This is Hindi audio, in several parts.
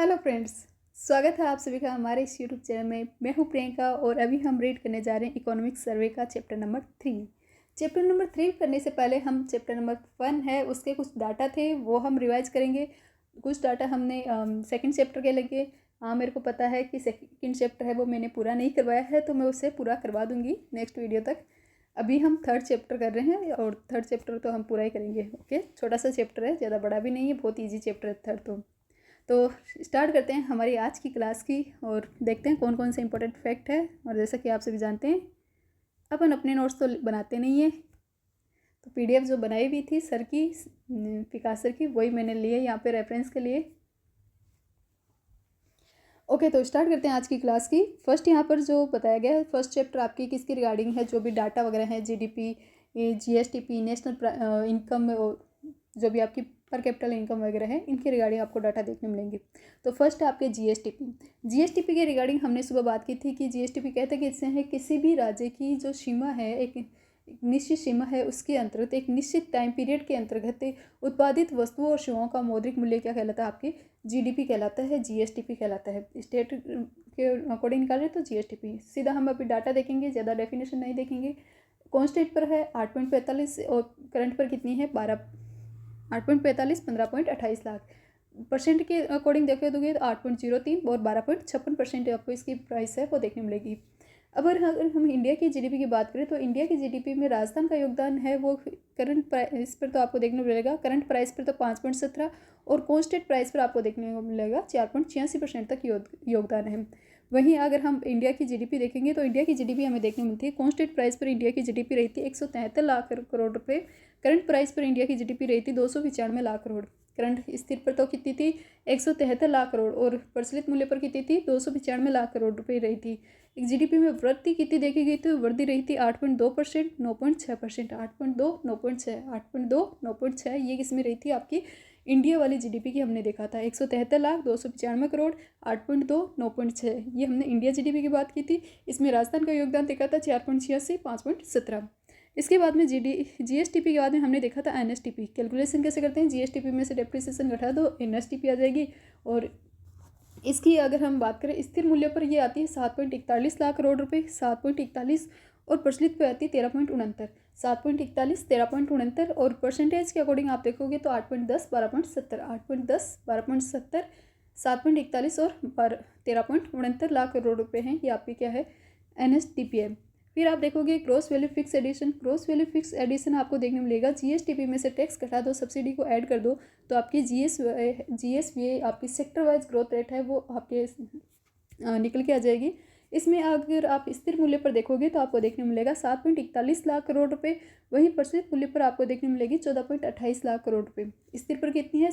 हेलो फ्रेंड्स, स्वागत है आप सभी का हमारे इस यूट्यूब चैनल में। मैं हूं प्रियंका और अभी हम रीड करने जा रहे हैं इकोनॉमिक्स सर्वे का चैप्टर नंबर 3। चैप्टर नंबर 3 करने से पहले हम चैप्टर नंबर 1 है उसके कुछ डाटा थे वो हम रिवाइज करेंगे। कुछ डाटा हमने सेकंड चैप्टर के लगे। हाँ, मेरे को पता है कि सेकंड चैप्टर है वो मैंने पूरा नहीं करवाया है, तो मैं उसे पूरा करवा दूँगी नेक्स्ट वीडियो तक। अभी हम थर्ड चैप्टर कर रहे हैं और थर्ड चैप्टर तो हम पूरा ही करेंगे। ओके, छोटा सा चैप्टर है, ज़्यादा बड़ा भी नहीं है, बहुत ईजी चैप्टर है थर्ड। तो स्टार्ट करते हैं हमारी आज की क्लास की और देखते हैं कौन कौन से इंपॉर्टेंट फैक्ट है। और जैसा कि आप सभी जानते हैं अपन अपने नोट्स तो बनाते नहीं है, तो पीडीएफ जो बनाई हुई थी सर की, विकास सर की, वही मैंने लिए यहाँ पे रेफरेंस के लिए। ओके, तो स्टार्ट करते हैं आज की क्लास की। फर्स्ट यहाँ पर जो बताया गया है, फर्स्ट चैप्टर आपकी किसकी रिगार्डिंग है, जो भी डाटा वगैरह है, जीडीपी, जीएसटीपी, नेशनल इनकम, जो भी आपकी पर कैपिटल इनकम वगैरह है, इनके रिगार्डिंग आपको डाटा देखने मिलेंगे। तो फर्स्ट है आपके जीएसटीपी। जीएसटीपी के रिगार्डिंग हमने सुबह बात की थी कि जीएसटीपी कहते हैं कि इससे है किसी भी राज्य की जो सीमा है, एक निश्चित सीमा है, उसके अंतर्गत एक निश्चित टाइम पीरियड के अंतर्गत उत्पादित वस्तुओं और सेवाओं का मौद्रिक मूल्य क्या कहलाता है, आपकी जीडीपी कहलाता है, जीएसटीपी कहलाता है। स्टेट के अकॉर्डिंग निकाल रहे तो जीएसटीपी। सीधा हम अभी डाटा देखेंगे, ज़्यादा डेफिनेशन नहीं देखेंगे। कॉन्स्टेंट पर है 8.45 और करंट पर कितनी है 8.45 15.28 लाख। परसेंट के अकॉर्डिंग देखे तो 8.03 और 12.56% आपको इसकी प्राइस है वो देखने मिलेगी। अगर हम इंडिया की जीडीपी की बात करें तो इंडिया की जीडीपी में राजस्थान का योगदान है वो करंट प्राइस पर तो आपको देखने को मिलेगा, करंट प्राइस पर तो 5.17 और कॉन्स्टेंट प्राइस पर आपको देखने को मिलेगा 4.86% तक योगदान है। वहीं अगर हम इंडिया की जीडीपी देखेंगे तो इंडिया की जीडीपी हमें देखने मिलती है, कॉन्स्टेंट प्राइस पर इंडिया की जीडीपी रही थी 173 लाख करोड़ रुपये, करंट प्राइस पर इंडिया की जीडीपी रही थी 295 लाख करोड़। करंट स्थिर पर तो कितनी थी 173 लाख करोड़ और प्रचलित मूल्य पर कितनी थी 295 लाख करोड़ रुपये रही थी। एक जीडीपी में वृद्धि कितनी देखी गई थी, वृद्धि रही थी 8.2%, 9.6%, 8.2, 9.6, 8.2, 9.6, ये किसमें रही थी आपकी इंडिया वाली जीडीपी की हमने देखा था 173 लाख 295 करोड़ 8.2, 9.6, ये हमने इंडिया जीडीपी की बात की थी। इसमें राजस्थान का योगदान देखा था 4.86, 5.17। इसके बाद में जीएसटीपी के बाद में हमने देखा था एनएसटीपी। कैलकुलेशन कैसे करते हैं, जीएसटीपी में से डेप्रिसिएशन घटा दो, एनएसटीपी आ जाएगी। और इसकी अगर हम बात करें स्थिर मूल्य पर ये आती है 7.41 लाख करोड़ रुपए, 7.41, और प्रचलित पे आती है 13.69, 7.41, 13.69, और परसेंटेज के अकॉर्डिंग आप देखोगे तो 8.10, 12.70, 8.10, 12.70, 7.41 और 13.69 लाख करोड़ रुपए हैं, ये आपकी क्या है एनएसटीपी है। फिर आप देखोगे gross value fix addition. Gross value fix addition आपको देखने मिलेगा, जीएसटीपी में से टैक्स घटा दो, सब्सिडी को ऐड कर दो, तो आपकी जीएसवीए आपकी सेक्टर वाइज ग्रोथ रेट है वो आपके निकल के आ जाएगी। इसमें अगर आप स्थिर मूल्य पर देखोगे तो आपको देखने मिलेगा 7.41 लाख करोड़ रुपए, वहीं प्रचलित मूल्य पर आपको देखने मिलेगी 14.28 लाख करोड़ रुपए। स्थिर पर कितनी है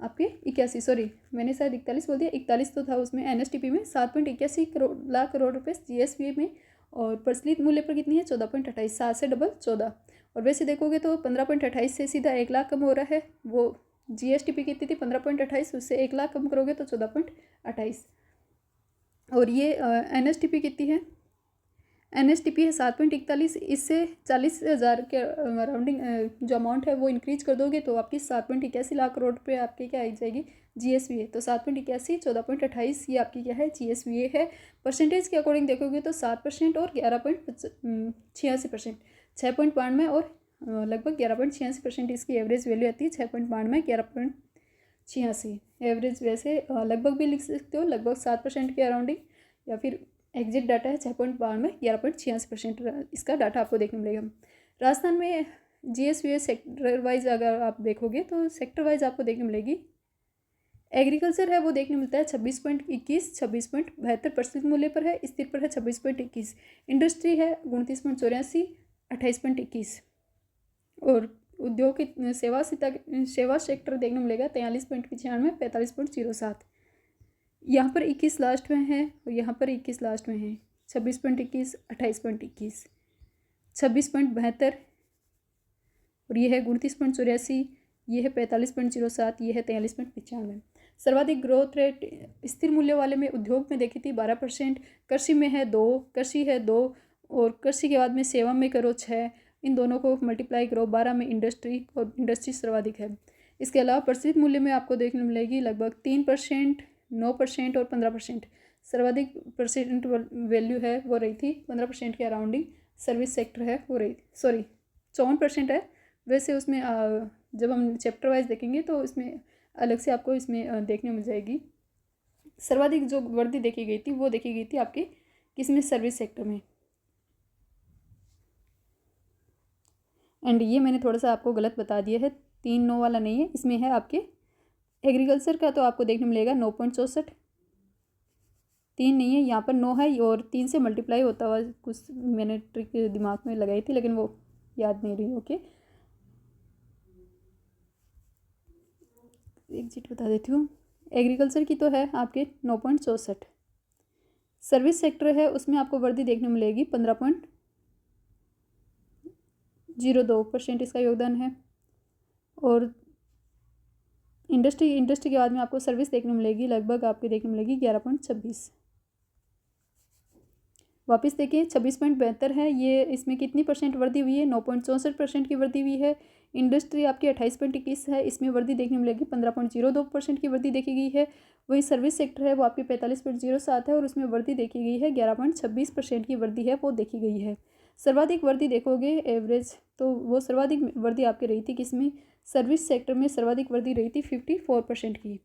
आपके 81, सॉरी मैंने शायद 41 बोल दिया, 41 तो था उसमें एनएसटीपी में, 7.81 लाख करोड़ रुपए जीएसवीए में, और प्रचलित मूल्य पर कितनी है 14.28, 7 से डबल 14। और वैसे देखोगे तो 15.28 से सीधा 1 लाख कम हो रहा है, वो जीएसटीपी कितनी थी 15.28, उससे 1 लाख कम करोगे तो 14.28। और ये एनएसटीपी कितनी है, एनएसटीपी है 7.41, इससे 40,000 के राउंडिंग जो अमाउंट है वो इंक्रीज कर दोगे तो आपकी 7.81 लाख करोड़ रुपये आपकी क्या आई जाएगी जीएसवीए। तो 7.81, 14.28 ये आपकी क्या है जीएसवीए है। परसेंटेज के अकॉर्डिंग देखोगे तो 7% और 11.86%, 6.92 और लगभग 11.86% इसकी एवरेज वैल्यू आती है, 6.92, 11.86 एवरेज। वैसे लगभग भी लिख सकते हो, लगभग 7% के अराउंडिंग, या फिर एग्जिट डाटा है 6.92, 11.86% इसका डाटा आपको देखने मिलेगा। राजस्थान में जीएसवीए सेक्टर वाइज अगर आप देखोगे तो सेक्टर वाइज आपको देखने मिलेगी, एग्रीकल्चर है वो देखने मिलता है 26.21, 26.72% मूल्य पर है, स्थिर पर है 26.21। इंडस्ट्री है 29.84, 28.21, और उद्योग की सेवा सेक्टर देखने मिलेगा 43.95, 45.07। यहाँ पर 21 लास्ट में है और यहाँ पर 21 लास्ट में है, 26.21, 28.21, 26.72, और ये है 29.84, ये है 45.07, ये है 43.95। सर्वाधिक ग्रोथ रेट स्थिर मूल्य वाले में उद्योग में देखी थी 12%, कृषि में है 2, कृषि है 2, और कृषि के बाद में सेवा में करो 6, इन दोनों को मल्टीप्लाई करो 12 में इंडस्ट्री, और इंडस्ट्री सर्वाधिक है। इसके अलावा प्रचलित मूल्य में आपको देखने मिलेगी लगभग 3%, 9% और 15%। सर्वाधिक परसेंट वैल्यू है वो रही थी 15% के अराउंडिंग। सर्विस सेक्टर है वो रही, सॉरी 54% है। वैसे उसमें जब हम चैप्टर वाइज देखेंगे तो इसमें अलग से आपको इसमें देखने मिल जाएगी। सर्वाधिक जो वृद्धि देखी गई थी वो देखी गई थी आपके किसमें, सर्विस सेक्टर में। एंड ये मैंने थोड़ा सा आपको गलत बता दिया है, 3-9 वाला नहीं है, इसमें है आपके एग्रीकल्चर का, तो आपको देखने मिलेगा 9.64। 3 नहीं है, यहाँ पर 9 है और 3 से मल्टीप्लाई होता हुआ कुछ मैंने ट्रिक दिमाग में लगाई थी लेकिन वो याद नहीं रही। ओके, एग्जिट बता देती हूँ। एग्रीकल्चर की तो है आपके 9.64। सर्विस सेक्टर है उसमें आपको वृद्धि देखने मिलेगी 15.02% इसका योगदान है। और इंडस्ट्री के बाद में आपको सर्विस देखने मिलेगी लगभग आपके देखने मिलेगी 11.26। वापस देखिए 26.72 है, ये इसमें कितनी परसेंट वृद्धि हुई है, 9.64% की वृद्धि हुई है। इंडस्ट्री आपकी 28.21 है, इसमें वृद्धि देखने मिलेगी 15.02% की वृद्धि देखी गई है। वही सर्विस सेक्टर है वो आपकी 45.07 है और उसमें वृद्धि देखी गई है 11.26% की वृद्धि है वो देखी गई है। सर्वाधिक वृद्धि देखोगे एवरेज, तो वो सर्वाधिक वृद्धि आपकी रही थी किसमें, सर्विस सेक्टर में सर्वाधिक वृद्धि रही थी 54% की।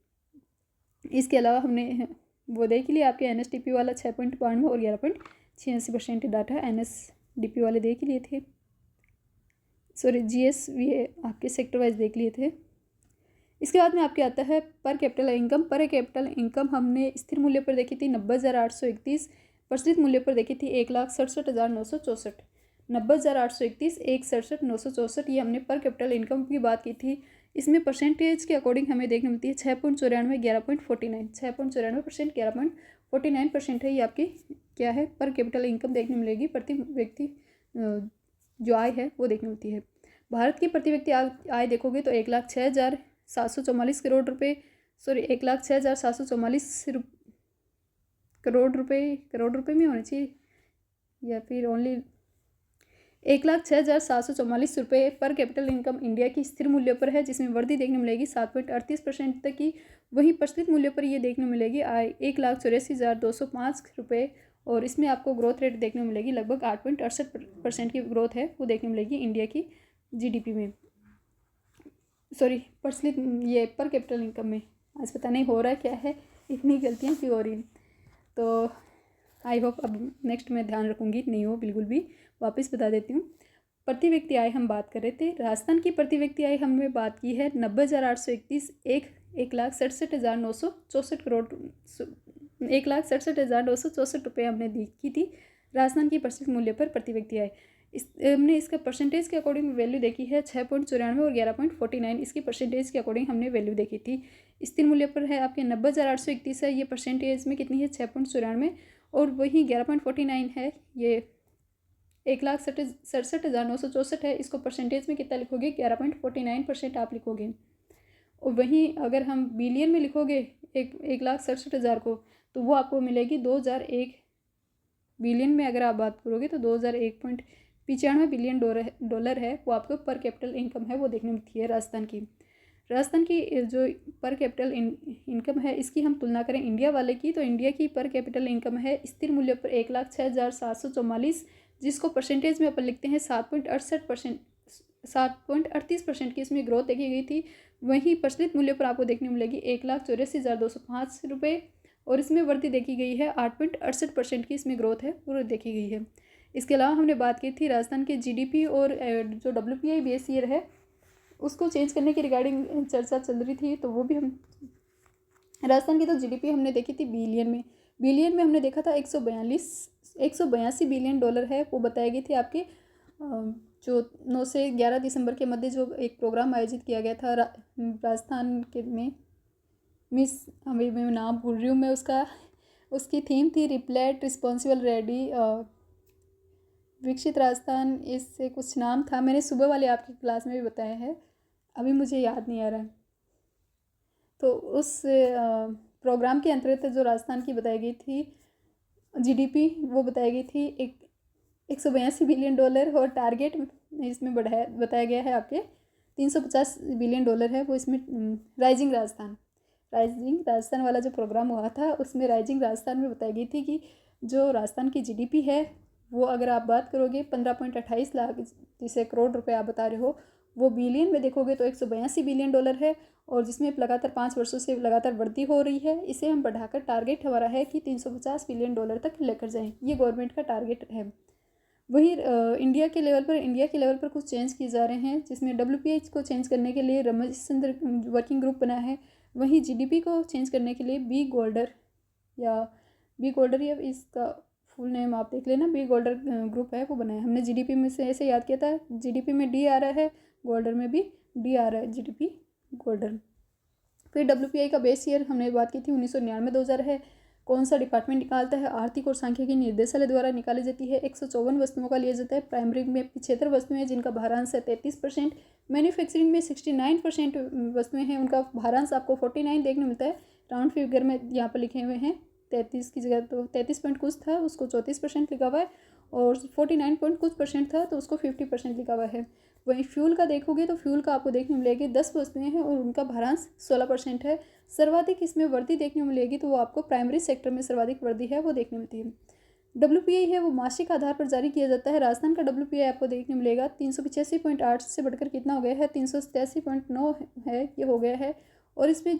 इसके अलावा हमने वो देख लिया आपके NSDP वाला 6.92 और 11.86% डाटा NSDP वाले देख लिए थे, सॉरी GSV आपके सेक्टर वाइज देख लिए थे। इसके बाद में आपके आता है पर कैपिटल इनकम। पर कैपिटल इनकम हमने स्थिर मूल्य पर देखी थी 90,831, प्रचलित मूल्य पर देखी थी 1,67,964। 90,831, 1,67,964 ये हमने पर कैपिटल इनकम की बात की थी। इसमें परसेंटेज के अकॉर्डिंग हमें देखने मिलती है 6.94, 11.49, 6.94%, 11.49% है ये आपकी क्या है, पर कैपिटल इनकम देखने मिलेगी। प्रति व्यक्ति जो आय है वो देखने मिलती है। भारत की प्रति व्यक्ति आय देखोगे तो 1,06,744 करोड़ रुपये, सॉरी 1,06,744 करोड़ रुपये में होने चाहिए या फिर ओनली 1,06,744 रुपये पर कैपिटल इनकम इंडिया की स्थिर मूल्य पर है, जिसमें वृद्धि देखने मिलेगी 7.38% तक की। वहीं प्रचलित मूल्य पर ये देखने मिलेगी आय 1,84,205 रुपये और इसमें आपको ग्रोथ रेट देखने मिलेगी लगभग 8.68% की ग्रोथ है वो देखने मिलेगी इंडिया की GDP में, सॉरी प्रचलित ये पर कैपिटल इनकम में। आज पता नहीं हो रहा है क्या है, इतनी गलतियाँ क्यों हो रही, तो आई होप अब नेक्स्ट में ध्यान रखूँगी नहीं हो बिल्कुल भी। वापस बता देती हूँ, प्रति व्यक्ति आय हम बात कर रहे थे। राजस्थान की प्रति व्यक्ति आय हमने बात की है 90,831, 1,67,964 करोड़, 1,67,964 रुपये हमने की थी राजस्थान की प्रचलित मूल्य पर प्रति व्यक्ति आय। हमने इसका परसेंटेज के अकॉर्डिंग वैल्यू देखी है 6.94 और 11.49, इसकी परसेंटेज के अकॉर्डिंग हमने वैल्यू देखी थी। स्थिर मूल्य पर है आपके 90,831 है, ये परसेंटेज में कितनी है 6.94 और वही 11.49 है, ये 1,67,964 है, इसको परसेंटेज में कितना लिखोगे 11.49% आप लिखोगे। और वहीं अगर हम बिलियन में लिखोगे 1,67,000 को तो वो आपको मिलेगी 2001 बिलियन में। अगर आप बात करोगे तो 2001.95 बिलियन डॉलर है वो आपको पर कैपिटल इनकम है वो देखने मिलती है राजस्थान की। राजस्थान की जो पर कैपिटल इनकम है इसकी हम तुलना करें इंडिया वाले की, तो इंडिया की पर कैपिटल इनकम है स्थिर मूल्य पर 1,06,744, जिसको परसेंटेज में अपन लिखते हैं 7.38% की इसमें ग्रोथ देखी गई थी। वहीं प्रचलित मूल्य पर आपको देखने मिलेगी 1,84,205 रुपये और इसमें वृद्धि देखी गई है 8.68% की इसमें ग्रोथ है वो देखी गई है। इसके अलावा हमने बात की थी राजस्थान के GDP और जो WPI बेस ईयर है उसको चेंज करने की रिगार्डिंग चर्चा चल रही थी, तो वो भी हम राजस्थान की तो GDP हमने देखी थी बिलियन में हमने देखा था 182 बिलियन डॉलर है वो बताई गई थी आपके जो 9 से 11 दिसंबर के मध्य जो एक प्रोग्राम आयोजित किया गया था राजस्थान के में, मिस अभी मैं नाम भूल रही हूँ मैं उसकी थीम थी रिप्लेट रिस्पॉन्सिबल रेडी विकसित राजस्थान, इससे कुछ नाम था, मैंने सुबह वाले आपकी क्लास में भी बताया है, अभी मुझे याद नहीं आ रहा है। तो उस प्रोग्राम के अंतर्गत जो राजस्थान की बताई गई थी GDP वो बताई गई थी 182 बिलियन डॉलर और टारगेट इसमें बताया गया है आपके 350 बिलियन डॉलर है वो इसमें। राइजिंग राजस्थान वाला जो प्रोग्राम हुआ था उसमें राइजिंग राजस्थान में बताई गई थी कि जो राजस्थान की जीडीपी है वो अगर आप बात करोगे 15.28 लाख जिसे करोड़ रुपए आप बता रहे हो, वो बिलियन में देखोगे तो 182 बिलियन डॉलर है, और जिसमें लगातार 5 वर्षों से लगातार वृद्धि हो रही है। इसे हम बढ़ाकर टारगेट हमारा है कि 350 बिलियन डॉलर तक लेकर जाएं, ये गवर्नमेंट का टारगेट है। वही इंडिया के लेवल पर कुछ चेंज किए जा रहे हैं, जिसमें WPH को चेंज करने के लिए रमेशचंद्र वर्किंग ग्रुप बना है। वहीं जीडीपी को चेंज करने के लिए बी गोल्डर या इसका फुल नेम आप देख लेना, बी गोल्डर ग्रुप है वो बना है। हमने जीडीपी में से ऐसे याद किया था, जीडीपी में डी आ रहा है, गोल्डर में भी डी आ रहा है, जीडीपी गोल्डर। फिर WPI का बेस ईयर हमने बात की थी 1999-2000 है। कौन सा डिपार्टमेंट निकालता है? आर्थिक और सांख्यिकी निर्देशालय द्वारा निकाली जाती है। 154 वस्तुओं का लिया जाता है। प्राइमरी में 75 वस्तुएं हैं जिनका भारांश है 33%। मैन्युफैक्चरिंग में 69% वस्तुएं हैं, उनका भारांश आपको 49 देखने मिलता है। राउंड फिगर में यहाँ पर लिखे हुए हैं 33 की जगह तो 33 पॉइंट कुछ था उसको 34% लिखा हुआ है, और 49 पॉइंट कुछ परसेंट था तो उसको 50% लिखा हुआ है। वहीं फ्यूल का देखोगे तो फ्यूल का आपको देखने मिलेगी 10 वस्तुएं हैं और उनका भारांश 16% है। सर्वाधिक इसमें वृद्धि देखने को मिलेगी तो वो आपको प्राइमरी सेक्टर में सर्वाधिक वृद्धि है वो देखने मिलती है। WPI है वो मासिक आधार पर जारी किया जाता है। राजस्थान का WPI आपको देखने मिलेगा 385.8 से बढ़कर कितना हो गया है 387.9 है, ये हो गया है, और इसमें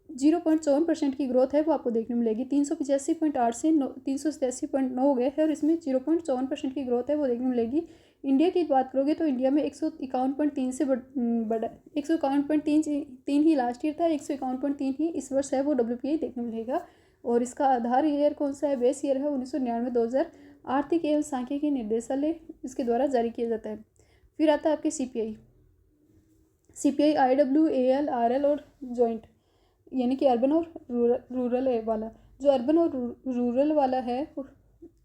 0.54% की ग्रोथ है वो आपको देखने मिलेगी। 385.8 से 387.9 हो गया है, और इसमें 0.54% की ग्रोथ है वो देखने मिलेगी। इंडिया की बात करोगे तो इंडिया में 151.3 से बढ़ा 151.3 ही लास्ट ईयर था, 151.3 ही इस वर्ष है वो WPI देखने मिलेगा। और इसका आधार ईयर कौन सा है? बेस ईयर है 1999-2000। आर्थिक एवं सांख्यिकी निर्देशालय इसके द्वारा जारी किया जाता है। फिर आता है आपके CPI, IW, AL, RL और जॉइंट, यानी कि अर्बन और रूरल वाला। जो अर्बन और रूरल वाला है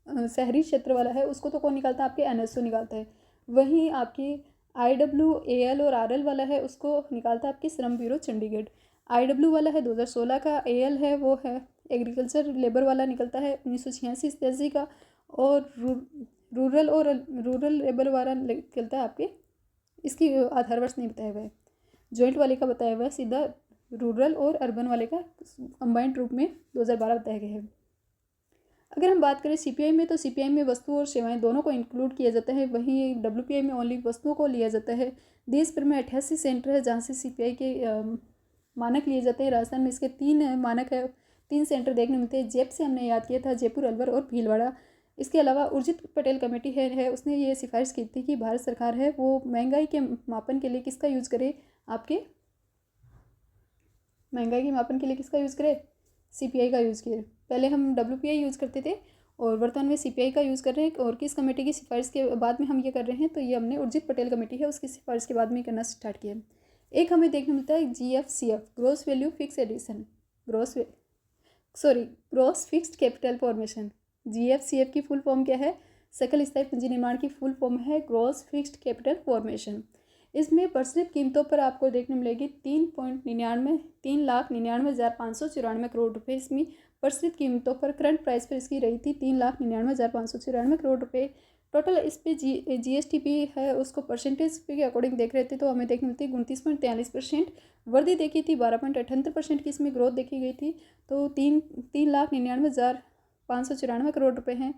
शहरी क्षेत्र वाला है उसको तो कौन निकालता है? आपके NSO निकालता है। वहीं आपकी IW, AL और RL वाला है उसको निकालता है आपकी श्रम ब्यूरो चंडीगढ़। IW वाला है 2016 का, AL है वो है एग्रीकल्चर लेबर वाला निकलता है 1986-87 का, और रूरल लेबर वाला निकलता है आपके, इसकी आधार वर्ष नहीं बताया हुआ है। जॉइंट वाले का बताया हुआ है सीधा, रूरल और अर्बन वाले का कंबाइंड रूप में 2012 बताया गया है। अगर हम बात करें CPI में तो CPI में वस्तु और सेवाएं दोनों को इंक्लूड किया जाता है, वहीं WPI में ओनली वस्तुओं को लिया जाता है। देश भर में 88 सेंटर है जहाँ से CPI के मानक लिए जाते हैं। राजस्थान में इसके 3 मानक है, 3 सेंटर देखने मिलते हैं। जेप से हमने याद किया था, जयपुर, अलवर और भीलवाड़ा। इसके अलावा उर्जित पटेल कमेटी है उसने ये सिफारिश की थी कि भारत सरकार है वो महंगाई के मापन के लिए किसका यूज़ करे? आपके महंगाई के मापन के लिए किसका यूज़ करें? CPI का यूज़ किए। पहले हम WPI यूज़ करते थे और वर्तमान में CPI का यूज़ कर रहे हैं। और किस कमेटी की सिफारिश के बाद में हम ये कर रहे हैं? तो ये हमने उर्जित पटेल कमेटी है उसकी सिफारिश के बाद में करना स्टार्ट किया। एक हमें देखने मिलता है GFCF, gross value fix addition, gross fixed capital formation. GFCF की फुल फॉर्म क्या है? सकल स्थायी पूंजी निर्माण की फुल फॉर्म है ग्रोस फिक्स्ड कैपिटल फॉर्मेशन। इसमें प्रचलित कीमतों पर आपको देखने मिलेगी 3,99,594 करोड़ रुपए। इसमें प्रचलित कीमतों पर करंट प्राइस पर इसकी रही थी 3,99,594 करोड़ रुपए। टोटल इस पे GSTP है उसको परसेंटेज के अकॉर्डिंग देख रहे थे तो हमें देखने मिलती है 29.43%। वृद्धि देखी थी 12.78% की इसमें ग्रोथ देखी गई थी। तो 3,99,594 करोड़ रुपए हैं,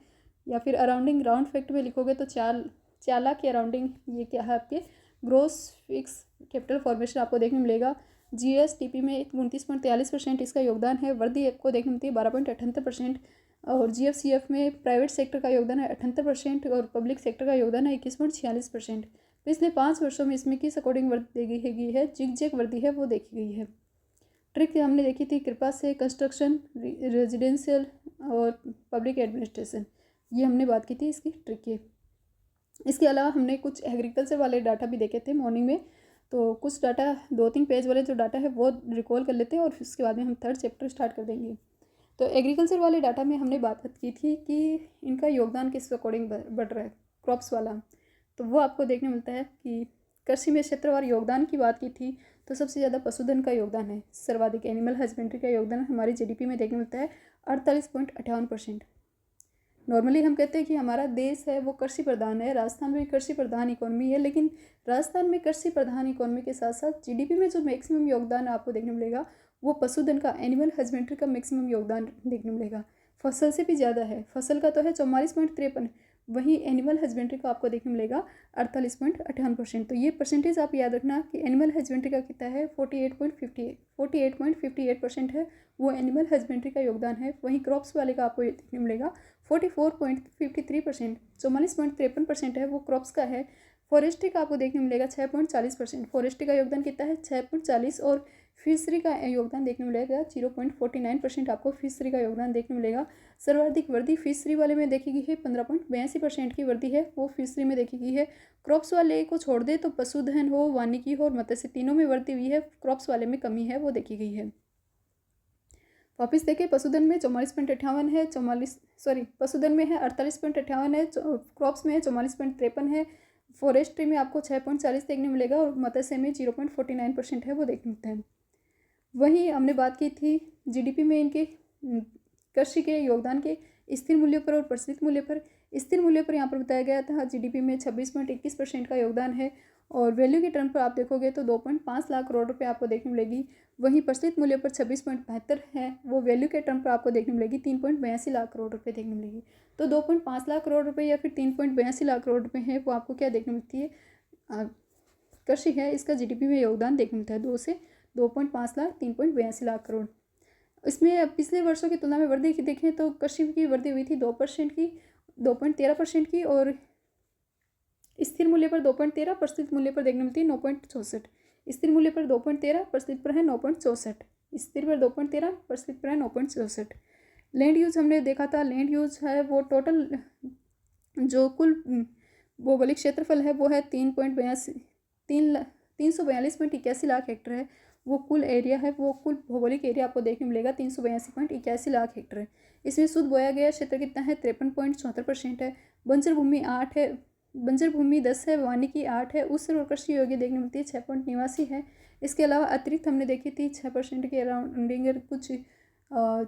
या फिर अराउंडिंग राउंड फैक्ट में लिखोगे तो 4 लाख के अराउंडिंग ये क्या है आपके ग्रोस फिक्स कैपिटल फॉर्मेशन आपको देखने मिलेगा। GSTP में 29.43% इसका योगदान है। वृद्धि आपको देखने मिलती है 12.78%। और GFCF में प्राइवेट सेक्टर का योगदान है 78% और पब्लिक सेक्टर का योगदान है 21.46%। पिछले 5 वर्षों में इसमें किस अकॉर्डिंग वृद्धि देखी गई है? जिग वृद्धि है वो देखी गई है। ट्रिक हमने देखी थी कृपा से, कंस्ट्रक्शन, रेजिडेंशियल और पब्लिक एडमिनिस्ट्रेशन, ये हमने बात की थी इसकी ट्रिक की। इसके अलावा हमने कुछ एग्रीकल्चर वाले डाटा भी देखे थे मॉर्निंग में, तो कुछ डाटा 2-3 पेज वाले जो डाटा है वो रिकॉल कर लेते हैं और उसके बाद में हम 3rd चैप्टर स्टार्ट कर देंगे। तो एग्रीकल्चर वाले डाटा में हमने बात की थी कि इनका योगदान किस अकॉर्डिंग बढ़ रहा है, क्रॉप्स वाला। तो वो आपको देखने मिलता है कि कृषि में क्षेत्रवार योगदान की बात की थी तो सबसे ज़्यादा पशुधन का योगदान है, सर्वाधिक एनिमल हस्बेंड्री का योगदान हमारी GDP में देखने मिलता है 48.58%। नॉर्मली हम कहते हैं कि हमारा देश है वो कृषि प्रधान है, राजस्थान में कृषि प्रधान इकोनॉमी है, लेकिन राजस्थान में कृषि प्रधान इकोनॉमी के साथ साथ जीडीपी में जो मैक्सिमम योगदान आपको देखने मिलेगा वो पशुधन का, एनिमल हस्बेंड्री का मैक्सिमम योगदान देखने मिलेगा। फसल से भी ज़्यादा है, फसल का तो है 44.53, वहीं एनिमल हस्बेंड्री का आपको देखने मिलेगा 48.58%। तो ये परसेंटेज आप याद रखना कि एनिमल हस्बेंड्री का कितना है 48.58% है, वो एनिमल हस्बेंड्री का योगदान है। वहीं क्रॉप्स वाले का आपको देखने मिलेगा 44.53%, 44.53% है वो क्रॉप्स का है। फॉरेस्ट्री का आपको देखने मिलेगा 6.40%, फॉरेस्ट्री का योगदान कितना है 6.40, और फिशरी का योगदान देखने मिलेगा 0.49% आपको फिशरी का योगदान देखने मिलेगा। सर्वाधिक वृद्धि फिशरी वाले में देखी गई है, 15.82% की वृद्धि है वो फिशरी में देखी गई है। क्रॉप्स वाले को छोड़ दे तो पशुधन हो, वानिकी हो और मत्स्य, तीनों में वृद्धि हुई है, क्रॉप्स वाले में कमी है वो देखी गई है। वापिस देखें, पशुधन में 44.58 है, पशुधन में है 48.58 है, क्रॉप्स में है 44.53 है, फॉरेस्ट्री में आपको 6.40 देखने मिलेगा और मत्स्य में 0.49% है वो देखने मिलता है। वहीं हमने बात की थी जीडीपी में इनके कृषि के योगदान के स्थिर मूल्य पर और प्रचलित मूल्य पर। स्थिर मूल्य पर यहाँ पर बताया गया था जीडीपी में 26.21% का योगदान है, और वैल्यू के टर्म पर आप देखोगे तो 2.5 लाख करोड़ रुपए आपको देखने मिलेगी। वहीं प्रचलित मूल्य पर 26.72 है, वो वैल्यू के टर्म पर आपको देखने मिलेगी 3.82 लाख करोड़ रुपए देखने मिलेगी। तो 2.5 लाख करोड़ रुपए या फिर 3.82 लाख करोड़ रुपए है वो आपको क्या देखने मिलती है, कृषि है इसका जीडीपी में योगदान देखने मिलता है 2.5 लाख 3.82 लाख करोड़। इसमें पिछले वर्षों की तुलना में वृद्धि की देखें तो कृषि की वृद्धि हुई थी 2% की, 2.13% की, और स्थिर मूल्य पर 2.13, प्रचलित मूल्य पर देखने मिलती है 9.64। स्थिर मूल्य पर 2.13, प्रचलित पर है 9.64। स्थिर पर 2.13, प्रचलित पर है 9.64। लैंड यूज हमने देखा था, लैंड यूज है वो टोटल जो कुल भौगोलिक क्षेत्रफल है वो है 342.81 लाख हेक्टर है। वो कुल एरिया है, वो कुल भौगोलिक एरिया आपको देखने मिलेगा 382.81 लाख हेक्टर है। इसमें शुद्ध बोया गया क्षेत्र कितना है 53.74% है। बंजर भूमि 8 है, बंजर भूमि 10 है, वानिकी 8 है, उस और कृषि योग्य देखने मिलती है 6.89 है। इसके अलावा अतिरिक्त हमने देखी थी 6% के अराउंडिंग, कुछ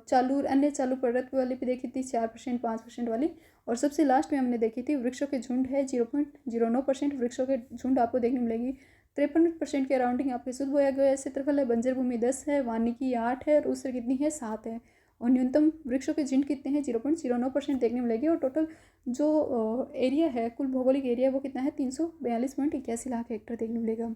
चालू अन्य चालू प्रोडक्ट वाली भी देखी थी 4%, 5% वाली, और सबसे लास्ट में हमने देखी थी वृक्षों के झुंड है 0.09% वृक्षों के झुंड आपको देखने मिलेगी। 53% के अराउंडिंग आपके शुद्ध बोया गया क्षेत्रफल है। बंजर भूमि 10 है, वानिकी 8 है और उससे कितनी है 7 है, और न्यूनतम वृक्षों के झुंड कितने हैं 0.09% देखने मिलेगी। और टोटल जो एरिया है, कुल भौगोलिक एरिया वो कितना है 342.81 लाख हेक्टर देखने मिलेगा।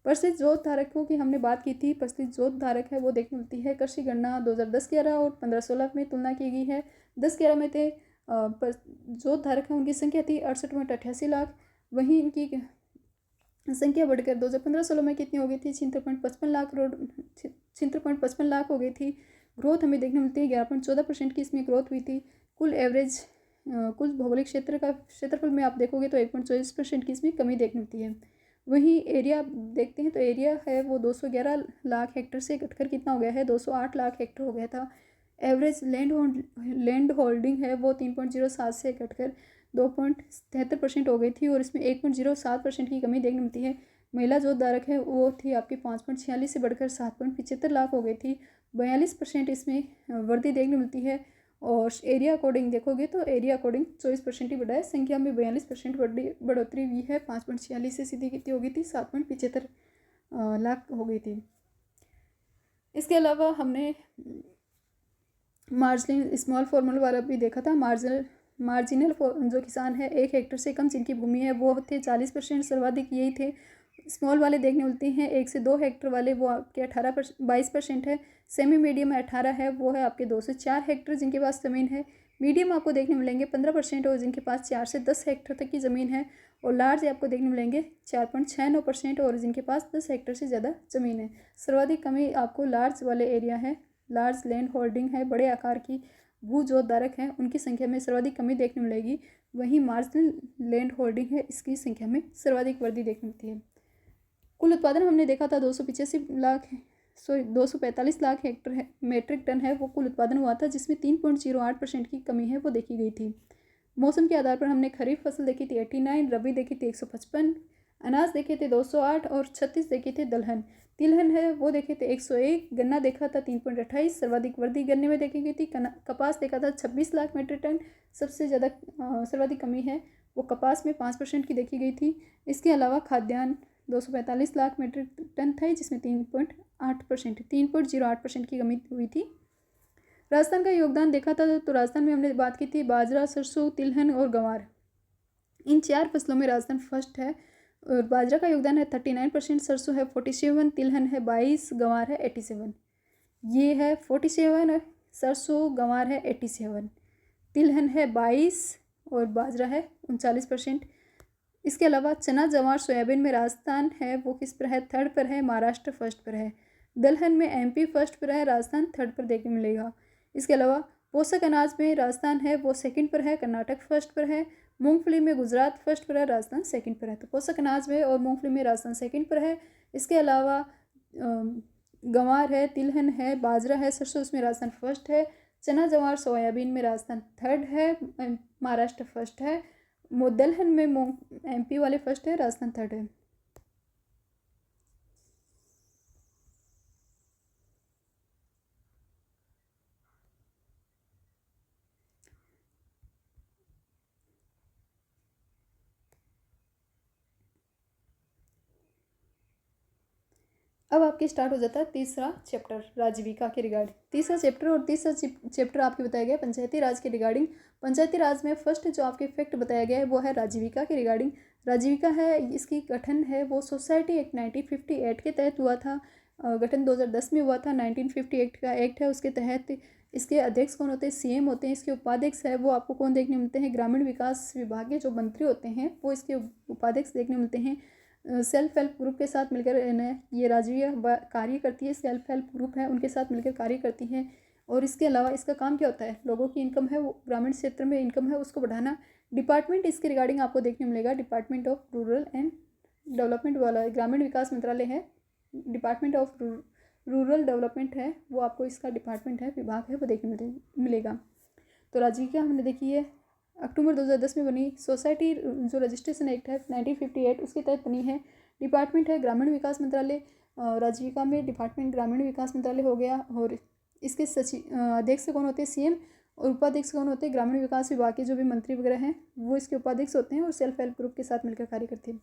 प्रचलित जोत धारकों की हमने बात की थी, प्रचलित जोत धारक है वो देखने मिलती है। कृषि गणना 2010-11 और 15-16 में तुलना की गई है। 10-11 में थे जोत धारक है उनकी संख्या थी 68.88 लाख, वहीं इनकी संख्या बढ़कर 2015-16 में कितनी हो गई थी 76.55 लाख करोड़, 76.55 लाख हो गई थी। ग्रोथ हमें देखने मिलती है 11.14% की इसमें ग्रोथ हुई थी। कुल एवरेज कुल भौगोलिक क्षेत्र का क्षेत्रफल में आप देखोगे तो 1.24% की इसमें कमी देखने मिलती है। वहीं एरिया देखते हैं तो एरिया है वो 211 लाख हेक्टर से घटकर कितना हो गया है 208 लाख हेक्टर हो गया था। एवरेज लैंड होल्डिंग है वो 3.07 से घटकर 2.73% हो गई थी, और इसमें 1.07% की कमी देखने मिलती है। महिला जोत धारक है वो थी आपकी 5.46 से बढ़कर 7.75 लाख हो गई थी। 42% इसमें वृद्धि देखने मिलती है। और एरिया अकॉर्डिंग देखोगे तो एरिया अकॉर्डिंग 24% ही बढ़ा है, संख्या में 42% बढ़ोतरी हुई है। 5.46 से सीधी कितनी हो गई थी 7.75 लाख हो गई थी। इसके अलावा हमने मार्जिनल स्मॉल फार्मर वाला भी देखा था। मार्जिनल जो किसान है 1 हेक्टर से कम जिनकी भूमि है वो थे 40%, सर्वाधिक यही थे। स्मॉल वाले देखने मिलते हैं 1 से 2 हेक्टर वाले वो आपके 22% है। सेमी मीडियम 18 है, वो है आपके 2 से 4 हेक्टर जिनके पास ज़मीन है। मीडियम आपको देखने मिलेंगे 15% और जिनके पास 4 से 10 हेक्टर तक की ज़मीन है। और लार्ज आपको देखने मिलेंगे 4.69% और जिनके पास 10 हेक्टर से ज़्यादा ज़मीन है। सर्वाधिक कमी आपको लार्ज वाले एरिया है, लार्ज लैंड होल्डिंग है, बड़े आकार की भू जोत धारक हैं उनकी संख्या में सर्वाधिक कमी देखने मिलेगी। वहीं मार्जिनल लैंड होल्डिंग है इसकी संख्या में सर्वाधिक वृद्धि देखने मिलती है। कुल उत्पादन हमने देखा था 245 लाख हेक्टर है, मेट्रिक टन है वो कुल उत्पादन हुआ था, जिसमें 3.08% की कमी है वो देखी गई थी। मौसम के आधार पर हमने खरीफ फसल देखी थी 89, रबी देखी थी 155, अनाज देखे थे 208 और 36 देखे थे दलहन। तिलहन है वो देखे थे 101, गन्ना देखा था 3.28, सर्वाधिक वृद्धि गन्ने में देखी गई थी। कपास देखा था 26 लाख मीट्रिक टन, सबसे ज़्यादा सर्वाधिक कमी है वो कपास में 5% की देखी गई थी। इसके अलावा खाद्यान्न 245 लाख मीट्रिक टन था, जिसमें 3.08% की कमी हुई थी। राजस्थान का योगदान देखा था तो राजस्थान में हमने बात की थी बाजरा, सरसों, तिलहन और गंवार, इन 4 फसलों में राजस्थान फर्स्ट है। और बाजरा का योगदान है 39%, सरसों है 47, तिलहन है 22, गंवार है 87। ये है 47, सरसों गंवार है 87, तिलहन है 22 और बाजरा है 39%। इसके अलावा चना, जवार, सोयाबीन में राजस्थान है वो किस पर है? थर्ड पर है। महाराष्ट्र फर्स्ट पर है। दलहन में एमपी फर्स्ट पर है, राजस्थान थर्ड पर देखने मिलेगा। इसके अलावा पोषक अनाज में राजस्थान है वो सेकंड पर है, कर्नाटक फर्स्ट पर है। मूंगफली में गुजरात फर्स्ट पर है, राजस्थान सेकंड पर है। तो पोषक अनाज में और मूंगफली में राजस्थान सेकंड पर है। इसके अलावा गंवार है, तिलहन है, बाजरा है, सरसों, इसमें राजस्थान फर्स्ट है। चना, जवार, सोयाबीन में राजस्थान थर्ड है, महाराष्ट्र फर्स्ट है। दलहन में एमपी वाले फर्स्ट है, राजस्थान थर्ड है। अब आपके स्टार्ट हो जाता है तीसरा चैप्टर राजीविका के रिगार्डिंग। तीसरा चैप्टर आपके बताया गया पंचायती राज के रिगार्डिंग। पंचायती राज में फर्स्ट जो आपके फैक्ट बताया गया है वो है राजीविका के रिगार्डिंग। राजीविका है इसकी गठन है वो सोसाइटी एक्ट 1958 के तहत हुआ था। गठन 2010 में हुआ था। 1958 का एक्ट है, उसके तहत इसके अध्यक्ष कौन होते हैं? सीएम होते हैं। इसके उपाध्यक्ष है वो आपको कौन देखने मिलते हैं? ग्रामीण विकास विभाग के जो मंत्री होते हैं वो इसके उपाध्यक्ष देखने मिलते हैं। सेल्फ हेल्प ग्रुप के साथ मिलकर ये राजीविका कार्य करती है। सेल्फ हेल्प ग्रुप है उनके साथ मिलकर कार्य करती हैं। और इसके अलावा इसका काम क्या होता है? लोगों की इनकम है वो ग्रामीण क्षेत्र में इनकम है उसको बढ़ाना। डिपार्टमेंट इसके रिगार्डिंग आपको देखने मिलेगा, department of rural and development वाला ग्रामीण विकास मंत्रालय है। डिपार्टमेंट ऑफ रूरल डेवलपमेंट है वो आपको इसका डिपार्टमेंट है, विभाग है वो देखने मिलेगा। तो राजीविका हमने देखी है अक्टूबर 2010 में बनी। सोसाइटी जो रजिस्ट्रेशन एक्ट है 1958 उसके तहत बनी है। डिपार्टमेंट है ग्रामीण विकास मंत्रालय। राजीविका में डिपार्टमेंट ग्रामीण विकास मंत्रालय हो गया। और इसके अध्यक्ष कौन होते हैं? सीएम। और उपाध्यक्ष कौन होते हैं? ग्रामीण विकास विभाग के जो भी मंत्री वगैरह हैं वो इसके उपाध्यक्ष होते हैं और सेल्फ हेल्प ग्रुप के साथ मिलकर कार्य करते हैं।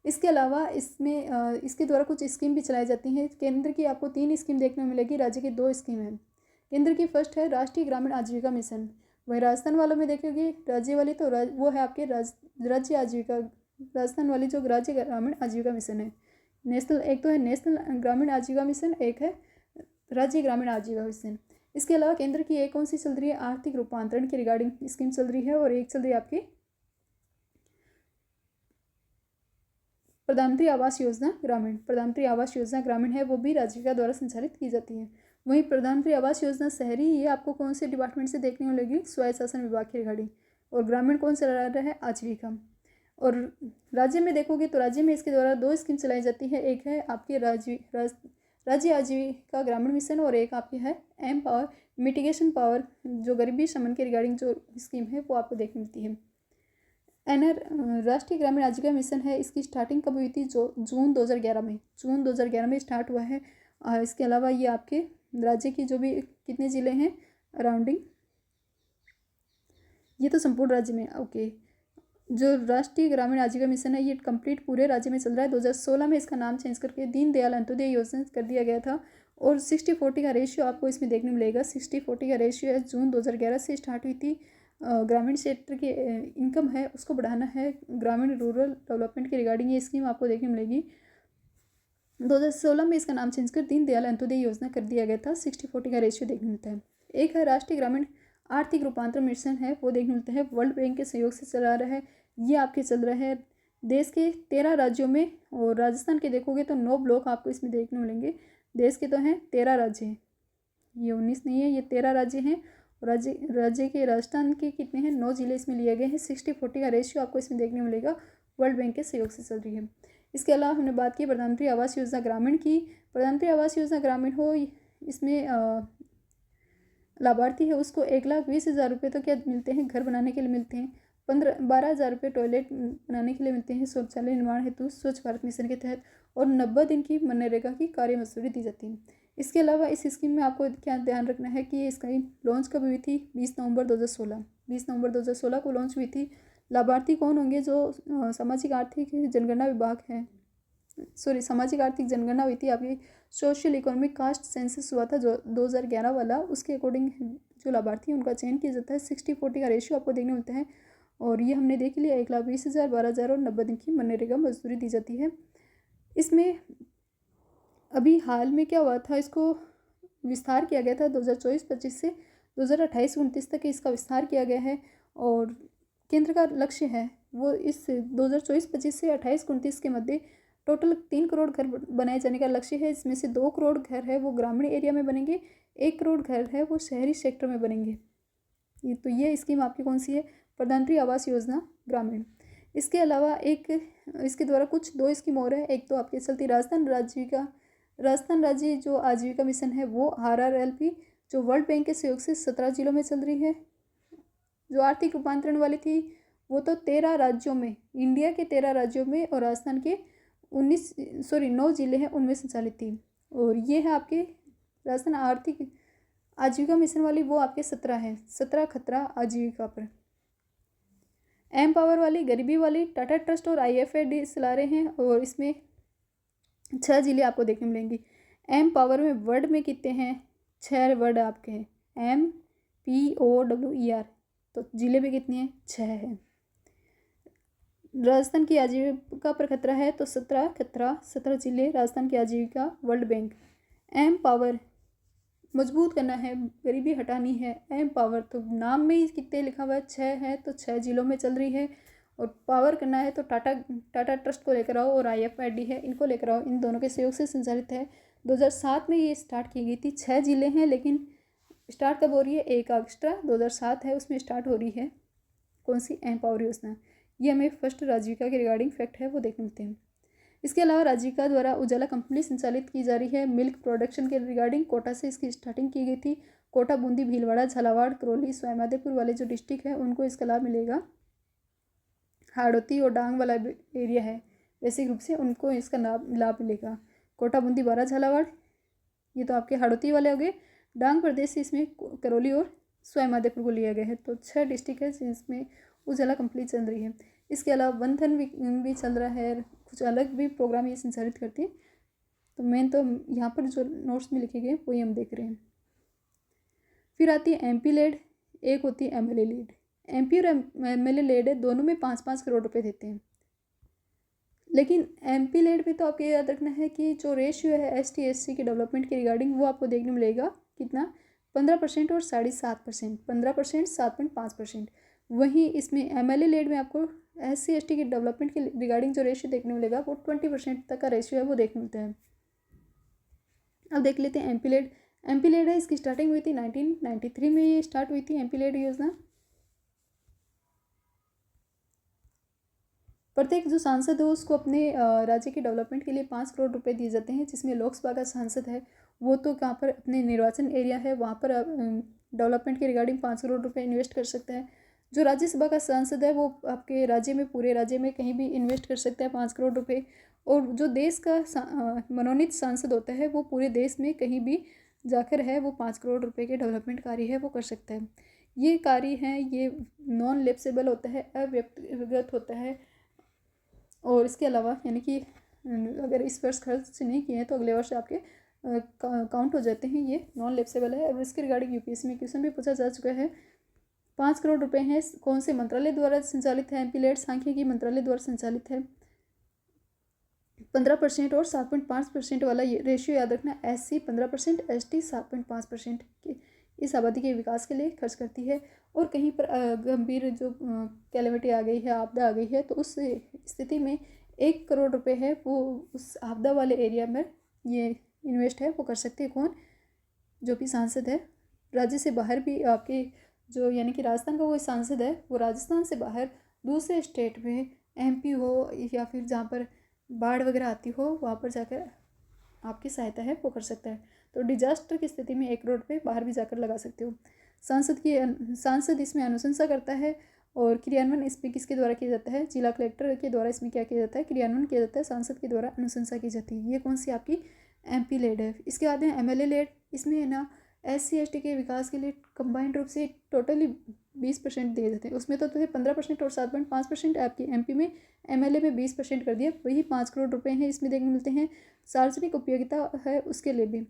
इसके अलावा इसमें इसके द्वारा कुछ स्कीम भी चलाई जाती हैं। केंद्र की आपको 3 स्कीम देखने को मिलेगी, राज्य की 2 स्कीम है। केंद्र की फर्स्ट है राष्ट्रीय ग्रामीण आजीविका मिशन। वही राजस्थान वालों में देखोगे राज्य वाली तो वो है आपके राज्य आजीविका, राजस्थान वाली जो राज्य ग्रामीण आजीविका मिशन है। नेशनल एक तो है नेशनल ग्रामीण आजीविका मिशन, एक है राज्य ग्रामीण आजीविका मिशन। इसके अलावा केंद्र की एक कौन सी चल रही है? आर्थिक रूपांतरण की रिगार्डिंग स्कीम चल रही है। और एक चल रही है आपकी प्रधानमंत्री आवास योजना ग्रामीण। प्रधानमंत्री आवास योजना ग्रामीण है वो भी राजीविका द्वारा संचालित की जाती है। वहीं प्रधानमंत्री आवास योजना शहरी ये आपको कौन से डिपार्टमेंट से देखने को मिलेगी? स्वायत्त शासन विभाग की रिगार्डिंग। और ग्रामीण कौन सा रहा है? आजीविका। और राज्य में देखोगे तो राज्य में इसके द्वारा 2 स्कीम चलाई जाती है। एक है आपकी राज्य आजीविका ग्रामीण मिशन और एक आपकी है एम पावर मिटिगेशन पावर, जो गरीबी शमन के रिगार्डिंग जो स्कीम है वो आपको देखने मिलती है। राष्ट्रीय ग्रामीण आजीविका मिशन है इसकी स्टार्टिंग कब हुई थी? जो जून 2011 में, जून 2011 में स्टार्ट हुआ है। इसके अलावा ये आपके राज्य की जो भी कितने ज़िले हैं अराउंडिंग, ये तो संपूर्ण राज्य में ओके। जो राष्ट्रीय ग्रामीण आजीविका मिशन है ये कंप्लीट पूरे राज्य में चल रहा है। 2016 में इसका नाम चेंज करके दीनदयाल अंत्योदय योजना कर दिया गया था। और 60-40 का रेशियो आपको इसमें देखने मिलेगा। 60-40 का रेशियो है, जून 2011 से स्टार्ट हुई थी। ग्रामीण क्षेत्र की इनकम है उसको बढ़ाना है, ग्रामीण रूरल डेवलपमेंट के रिगार्डिंग ये स्कीम आपको देखने मिलेगी। 2016 में इसका नाम चेंज कर दीनदयाल अंत्योदय योजना कर दिया गया था। 60-40 का रेशियो देखने मिलता है। एक है राष्ट्रीय ग्रामीण आर्थिक रूपांतरण मिशन है वो देखने मिलता है, वर्ल्ड बैंक के सहयोग से चला रहा है। ये आपके चल रहा है देश के 13 राज्यों में। और राजस्थान के देखोगे तो 9 ब्लॉक आपको इसमें देखने मिलेंगे। देश के तो हैं 13 राज्य हैं, ये 19 नहीं है, ये 13 राज्य हैं। राज्य के राजस्थान के कितने हैं? 9 जिले इसमें लिए गए हैं। 60-40 का रेशियो आपको इसमें देखने मिलेगा, वर्ल्ड बैंक के सहयोग से चल रही है। इसके अलावा हमने बात की प्रधानमंत्री आवास योजना ग्रामीण की। प्रधानमंत्री आवास योजना ग्रामीण हो इसमें लाभार्थी है उसको 1,20,000 रुपये तो क्या मिलते हैं? घर बनाने के लिए मिलते हैं। 12,000 रुपये टॉयलेट बनाने के लिए मिलते हैं शौचालय निर्माण हेतु स्वच्छ भारत मिशन के तहत। और 90 दिन की मनरेगा की कार्य मजदूरी दी जाती है। इसके अलावा इस स्कीम में आपको क्या ध्यान रखना है कि ये स्कीम लॉन्च कब हुई थी? 20 नवंबर 2016 को लॉन्च हुई थी। लाभार्थी कौन होंगे? जो सामाजिक आर्थिक जनगणना विभाग है, सामाजिक आर्थिक जनगणना हुई थी आपकी, सोशल इकोनॉमिक कास्ट सेंसस हुआ था जो 2011 वाला, उसके अकॉर्डिंग जो लाभार्थी हैं उनका चयन किया जाता है। 60-40 का रेशियो आपको देखने मिलता है। और ये हमने देख लिया, 1,20,000, 12,000 और 90 दिन की मनरेगा मजदूरी दी जाती है। इसमें अभी हाल में क्या हुआ था, इसको विस्तार किया गया था 2024-25 से 2028-29 तक इसका विस्तार किया गया है। और केंद्र का लक्ष्य है वो इस 2024-25 से 28-29 के मध्य टोटल 3 करोड़ घर बनाए जाने का लक्ष्य है। इसमें से 2 करोड़ घर है वो ग्रामीण एरिया में बनेंगे, 1 करोड़ घर है वो शहरी सेक्टर में बनेंगे। ये स्कीम आपकी कौन सी है? प्रधानमंत्री आवास योजना ग्रामीण। इसके अलावा एक इसके द्वारा कुछ 2 स्कीम और है। एक तो आपकी चलती राजस्थान राज्य जो आजीविका मिशन है वो RRLP, जो वर्ल्ड बैंक के सहयोग से 17 जिलों में चल रही है। जो आर्थिक रूपांतरण वाली थी वो तो 13 राज्यों में, इंडिया के 13 राज्यों में, और राजस्थान के 9 जिले हैं उनमें संचालित थी। और ये है आपके राजस्थान आर्थिक आजीविका मिशन वाली, वो आपके 17 हैं, 17 खतरा आजीविका पर। एम पावर वाली, गरीबी वाली, टाटा ट्रस्ट और IFAD चला रहे हैं। और इसमें 6 जिले आपको देखने मिलेंगे। एम पावर में वर्ड में कितने हैं? 6 वर्ड आपके हैं, MPOWER। तो जिले में कितनी है? 6 है। राजस्थान की आजीविका पर खतरा है तो 17 जिले राजस्थान की आजीविका, वर्ल्ड बैंक। एम पावर मजबूत करना है, गरीबी हटानी है, एम पावर, तो नाम में ही कितने लिखा हुआ है? 6 है, तो 6 जिलों में चल रही है। और पावर करना है तो टाटा ट्रस्ट को लेकर आओ और IFAD है, इनको लेकर आओ, इन दोनों के सहयोग से संचालित है। 2007 में ये स्टार्ट की गई थी। 6 जिले हैं, लेकिन स्टार्ट कब हो रही है? 1 अगस्त 2007 है, उसमें स्टार्ट हो रही है कौन सी? एम पावर योजना। ये हमें फर्स्ट आजीविका के रिगार्डिंग फैक्ट है वो देखने मिलते हैं। इसके अलावा आजीविका द्वारा उजाला कंपनी संचालित की जा रही है। मिल्क प्रोडक्शन के रिगार्डिंग कोटा से इसकी स्टार्टिंग की गई थी। कोटा, बूंदी, भीलवाड़ा, झालावाड़, करौली, सवाईमाधोपुर वाले जो डिस्ट्रिक्ट है उनको इसका लाभ मिलेगा। हाड़ौती और डांग वाला एरिया है बेसिक रूप से, उनको इसका लाभ मिलेगा। कोटा, बूंदी, बारा, झालावाड़, ये तो आपके हाड़ौती वाले हो गए। डांग प्रदेश से इसमें करौली और सवाईमाधोपुर को लिया गया है। तो 6 डिस्ट्रिक्ट है जिसमें उजाला कंपनी चल रही है। इसके अलावा वन धन भी चल रहा है, कुछ अलग भी प्रोग्राम ये संचालित करती है। तो मेन तो यहाँ पर जो नोट्स में लिखे गए वही हम देख रहे हैं। फिर आती है MP लेड, एक होती है MLA लेड। MP और MLA लेड है, दोनों में 5-5 करोड़ रुपए देते हैं। लेकिन MP लेड में तो आपको याद रखना है कि जो रेशियो है ST SC के डेवलपमेंट के रिगार्डिंग वो आपको देखने मिलेगा कितना? 15% और 7.5%, 15%, 7.5%। वहीं इसमें MLA लेड में आपको SC ST के डेवलपमेंट के रिगार्डिंग जो रेशियो देखने मिलेगा वो 20% तक का रेशियो है वो देखने मिलता है। अब देख लेते हैं MP लेड है, इसकी स्टार्टिंग हुई थी 1993 में, ये स्टार्ट हुई थी MP लेड योजना। प्रत्येक जो सांसद हो उसको अपने राज्य के डेवलपमेंट के लिए 5 करोड़ रुपए दिए जाते हैं, जिसमें लोकसभा का सांसद है वो तो कहाँ पर अपने निर्वाचन एरिया है वहाँ पर डेवलपमेंट के रिगार्डिंग 5 करोड़ रुपए इन्वेस्ट कर सकता है। जो राज्यसभा का सांसद है वो आपके राज्य में, पूरे राज्य में कहीं भी इन्वेस्ट कर सकता है 5 करोड़ रुपए। और जो देश का मनोनीत सांसद होता है वो पूरे देश में कहीं भी जाकर है वो 5 करोड़ रुपए के डेवलपमेंट कार्य है वो कर सकता है। ये कार्य हैं ये नॉन लैप्सेबल होता है, अव्यक्तिगत होता है। और इसके अलावा यानी कि अगर इस वर्ष खर्च नहीं किए हैं तो अगले वर्ष आपके काउंट हो जाते हैं, ये नॉन लैप्सेबल है। और इसके रिगार्डिंग UPSC में क्वेश्चन भी पूछा जा चुका है। 5 करोड़ रुपए हैं, कौन से मंत्रालय द्वारा संचालित है? MP लेड सांख्यिकी मंत्रालय द्वारा संचालित है। 15% और 7.5% वाला ये रेशियो याद रखना। SC 15%, ST 7.5% इस आबादी के विकास के लिए खर्च करती है। और कहीं पर गंभीर जो कैलेमिटी आ गई है, आपदा आ गई है, तो उस स्थिति में 1 करोड़ रुपए है वो उस आपदा वाले एरिया में ये इन्वेस्ट है वो कर सकते हैं। कौन? जो भी सांसद है। राज्य से बाहर भी आपके जो यानी कि राजस्थान का वो सांसद है वो राजस्थान से बाहर दूसरे स्टेट में MP हो या फिर जहाँ पर बाढ़ वगैरह आती हो वहाँ पर जाकर आपकी सहायता है वो कर सकता है। तो डिजास्टर की स्थिति में 1 करोड़ रुपये बाहर भी जाकर लगा सकते हो। सांसद इसमें अनुशंसा करता है और क्रियान्वयन इसमें किसके द्वारा किया जाता है, जिला कलेक्टर के द्वारा इसमें क्या किया जाता है, क्रियान्वयन किया जाता है, सांसद के द्वारा अनुशंसा की जाती है। ये कौन सी आपकी MP लेड है। इसके बाद में MLA लेड, इसमें है ना SC ST के विकास के लिए कंबाइंड रूप से टोटली 20% दिए जाते हैं। उसमें तो थे 15% और 7.5% आपकी MP में, MLA में 20% कर दिया, वही 5 करोड़ रुपए हैं इसमें देखने मिलते हैं। सार्वजनिक उपयोगिता है उसके लिए भी,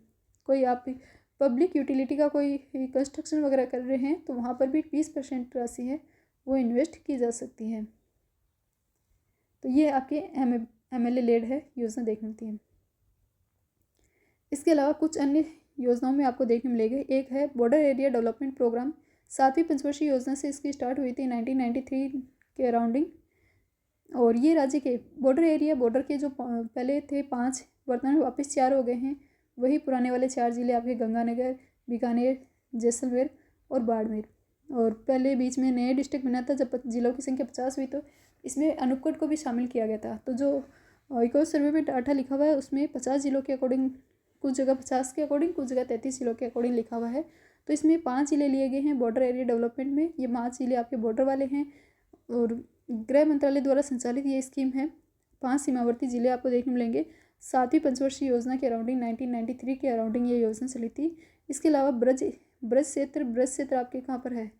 कोई आप पब्लिक यूटिलिटी का कोई कंस्ट्रक्शन वगैरह कर रहे हैं तो वहाँ पर भी 20% राशि है वो इन्वेस्ट की जा सकती है। तो ये आपके MLA लेड है योजना देखने मिलती है। इसके अलावा कुछ अन्य योजनाओं में आपको देखने मिलेगी। एक है बॉर्डर एरिया डेवलपमेंट प्रोग्राम, 7वीं पंचवर्षीय योजना से इसकी स्टार्ट हुई थी 1993 के अराउंडिंग। और ये राज्य के बॉर्डर एरिया, बॉर्डर के जो पहले थे 5, वर्तमान में वापस 4 हो गए हैं। वही पुराने वाले 4 जिले आपके गंगानगर, बीकानेर, जैसलमेर और बाड़मेर। और पहले बीच में नया डिस्ट्रिक्ट बना था जब जिलों की संख्या 50 हुई, तो इसमें अनूपगढ़ को भी शामिल किया गया था। तो जो इको सर्वे में डाटा लिखा हुआ है उसमें 50 जिलों के अकॉर्डिंग, कुछ जगह 50 के अकॉर्डिंग, कुछ जगह 33 जिलों के अकॉर्डिंग लिखा हुआ है। तो इसमें 5 जिले लिए गए हैं बॉर्डर एरिया डेवलपमेंट में। ये 5 जिले आपके बॉर्डर वाले हैं और गृह मंत्रालय द्वारा संचालित ये स्कीम है। 5 सीमावर्ती जिले आपको देखने मिलेंगे। 7वीं पंचवर्षीय योजना के अराउंडिंग 1993 के अराउंडिंग ये योजना चली थी। इसके अलावा ब्रज क्षेत्र आपके कहाँ पर है,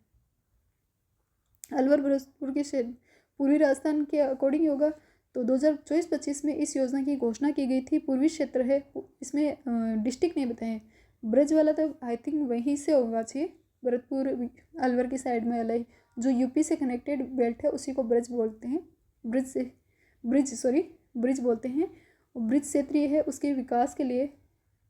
अलवर भरतपुर के क्षेत्र, पूर्वी राजस्थान के अकॉर्डिंग होगा। तो 2024-25 में इस योजना की घोषणा की गई थी। पूर्वी क्षेत्र है, इसमें डिस्ट्रिक्ट नहीं बताए। ब्रज वाला तो आई थिंक वहीं से होगा चाहिए, भरतपुर अलवर की साइड में अलग जो यूपी से कनेक्टेड बेल्ट है उसी को ब्रज बोलते हैं, ब्रिज बोलते हैं। और ब्रिज क्षेत्र ये है, उसके विकास के लिए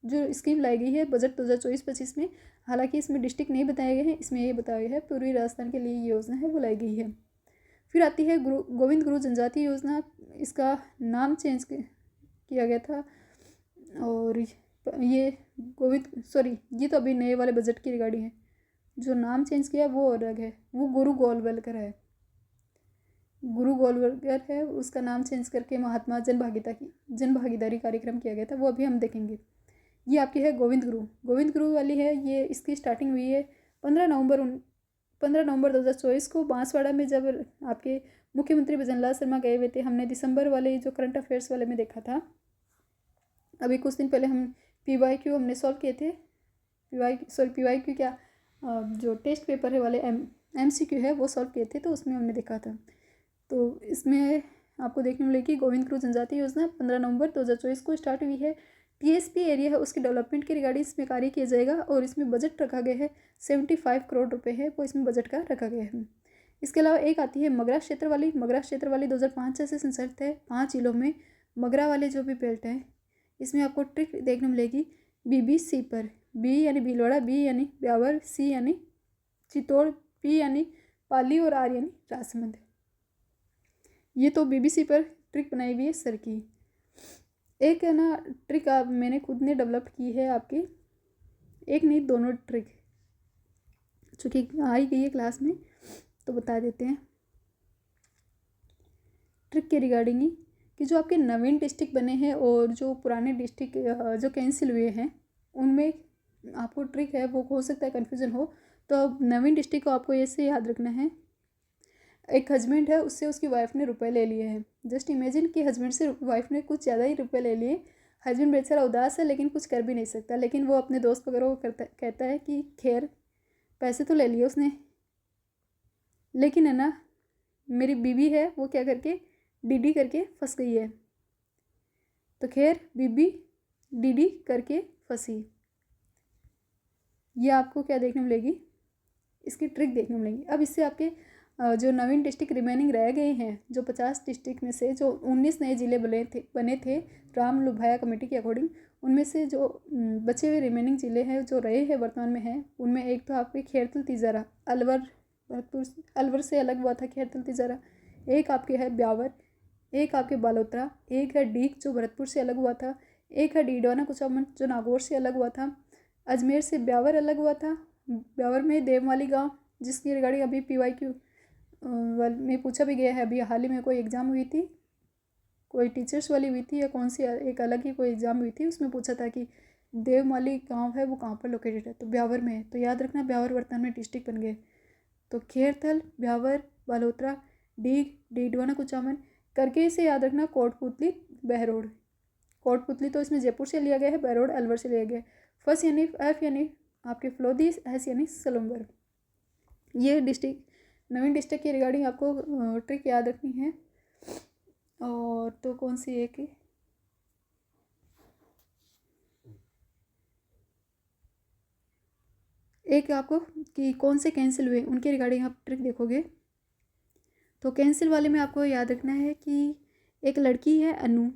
जो स्कीम लाई गई है बजट 2024-25 में। हालांकि इसमें डिस्ट्रिक्ट नहीं बताए गए हैं, इसमें ये बताया गया है पूर्वी राजस्थान के लिए ये योजना है वो लाई गई है। फिर आती है गोविंद गुरु जनजाति योजना। इसका नाम चेंज किया गया था और ये ये तो अभी नए वाले बजट की रिगार्डिंग है। जो नाम चेंज किया वो अलग है, वो गुरु गोलवलकर है, उसका नाम चेंज करके महात्मा जन भागीदारी कार्यक्रम किया गया था, वो अभी हम देखेंगे। ये आपकी है गोविंद गुरु वाली है। ये इसकी स्टार्टिंग हुई है 15 नवंबर 2024 को बांसवाड़ा में, जब आपके मुख्यमंत्री भजनलाल शर्मा गए हुए थे। हमने दिसंबर वाले जो करंट अफेयर्स वाले में देखा था। अभी कुछ दिन पहले हम PYQ हमने सॉल्व किए थे। PYQ क्या, जो टेस्ट पेपर है वाले MCQ है वो सॉल्व किए थे, तो उसमें हमने देखा था। तो इसमें आपको देखने मिलेगी गोविंद गुरु जनजाति योजना 15 नवंबर 2024 को स्टार्ट हुई है। TSP एरिया है उसके डेवलपमेंट के रिगार्डिंग इसमें कार्य किया जाएगा और इसमें बजट रखा गया है 75 करोड़ रुपए है वो इसमें बजट का रखा गया है। इसके अलावा एक आती है मगरा क्षेत्र वाली 2005 से संचालित है। 5 जिलों में मगरा वाले जो भी बेल्ट हैं इसमें आपको ट्रिक देखने मिलेगी। BBC पर, B यानी भीलवाड़ा, B यानी ब्यावर, C यानी चित्तौड़, P यानी पाली और R यानी राजसमंद। ये तो BBC पर ट्रिक बनाई हुई है सर की। एक है ना ट्रिक आप मैंने खुद ने डेवलप की है आपकी, एक नहीं दोनों ट्रिक, चूँकि आई गई है क्लास में तो बता देते हैं ट्रिक के रिगार्डिंग ही, कि जो आपके नवीन डिस्ट्रिक्ट बने हैं और जो पुराने डिस्ट्रिक्ट जो कैंसिल हुए हैं उनमें आपको ट्रिक है वो हो सकता है कन्फ्यूज़न हो। तो नवीन डिस्ट्रिक्ट को आपको ऐसे याद रखना है। एक हस्बैंड है, उससे उसकी वाइफ ने रुपए ले लिए हैं। जस्ट इमेजिन कि हस्बैंड से वाइफ ने कुछ ज़्यादा ही रुपए ले लिए। हस्बैंड बेचारा उदास है लेकिन कुछ कर भी नहीं सकता, लेकिन वो अपने दोस्त वगैरह को कहता है कि खैर पैसे तो ले लिए उसने, लेकिन है ना मेरी बीवी है वो क्या करके DD करके फंस गई है। तो खैर बीबी DD करके फंसी। ये आपको क्या देखने मिलेगी, इसकी ट्रिक देखने मिलेगी। अब इससे आपके जो नवीन डिस्ट्रिक्ट रिमेनिंग रह गए हैं, जो 50 डिस्ट्रिक्ट में से जो 19 नए ज़िले बने थे राम लुभाया कमेटी के अकॉर्डिंग, उनमें से जो बचे हुए रिमेनिंग ज़िले हैं जो रहे हैं वर्तमान में हैं, उनमें एक तो आपके खेरतल तिजारा, अलवर से अलग हुआ था खेरतल तिजारा, एक आपके है ब्यावर, एक आपके बालोतरा, एक है डीग जो भरतपुर से अलग हुआ था, एक है डीडवाना कुचामन जो नागौर से अलग हुआ था, अजमेर से ब्यावर अलग हुआ था, ब्यावर में देवमाली गाँव जिसकी रिगार्डिंग अभी PYQ में पूछा भी गया है। अभी हाल ही में कोई एग्ज़ाम हुई थी, कोई टीचर्स वाली हुई थी या कौन सी एक अलग ही कोई एग्ज़ाम हुई थी, उसमें पूछा था कि देवमाली गांव है वो कहाँ पर लोकेटेड है, तो ब्यावर में है। तो याद रखना ब्यावर वर्तमान में डिस्ट्रिक्ट बन गए। तो खेरथल, ब्यावर, बालोतरा, डीग, डीडवाना कुचामन करके इसे याद रखना। कोटपुतली, बहरोड। कोटपुतली तो इसमें जयपुर से लिया गया है, बहरोड अलवर से लिया गया है। फर्स्ट यानी एफ यानी आपके फलोदी, एस यानी सलूम्बर। ये डिस्ट्रिक्ट नवीन डिस्ट्रिक्ट के रिगार्डिंग आपको ट्रिक याद रखनी है। और तो कौन सी एक आपको कि कौन से कैंसिल हुए उनके रिगार्डिंग आप ट्रिक देखोगे। तो कैंसिल वाले में आपको याद रखना है कि एक लड़की है अनु,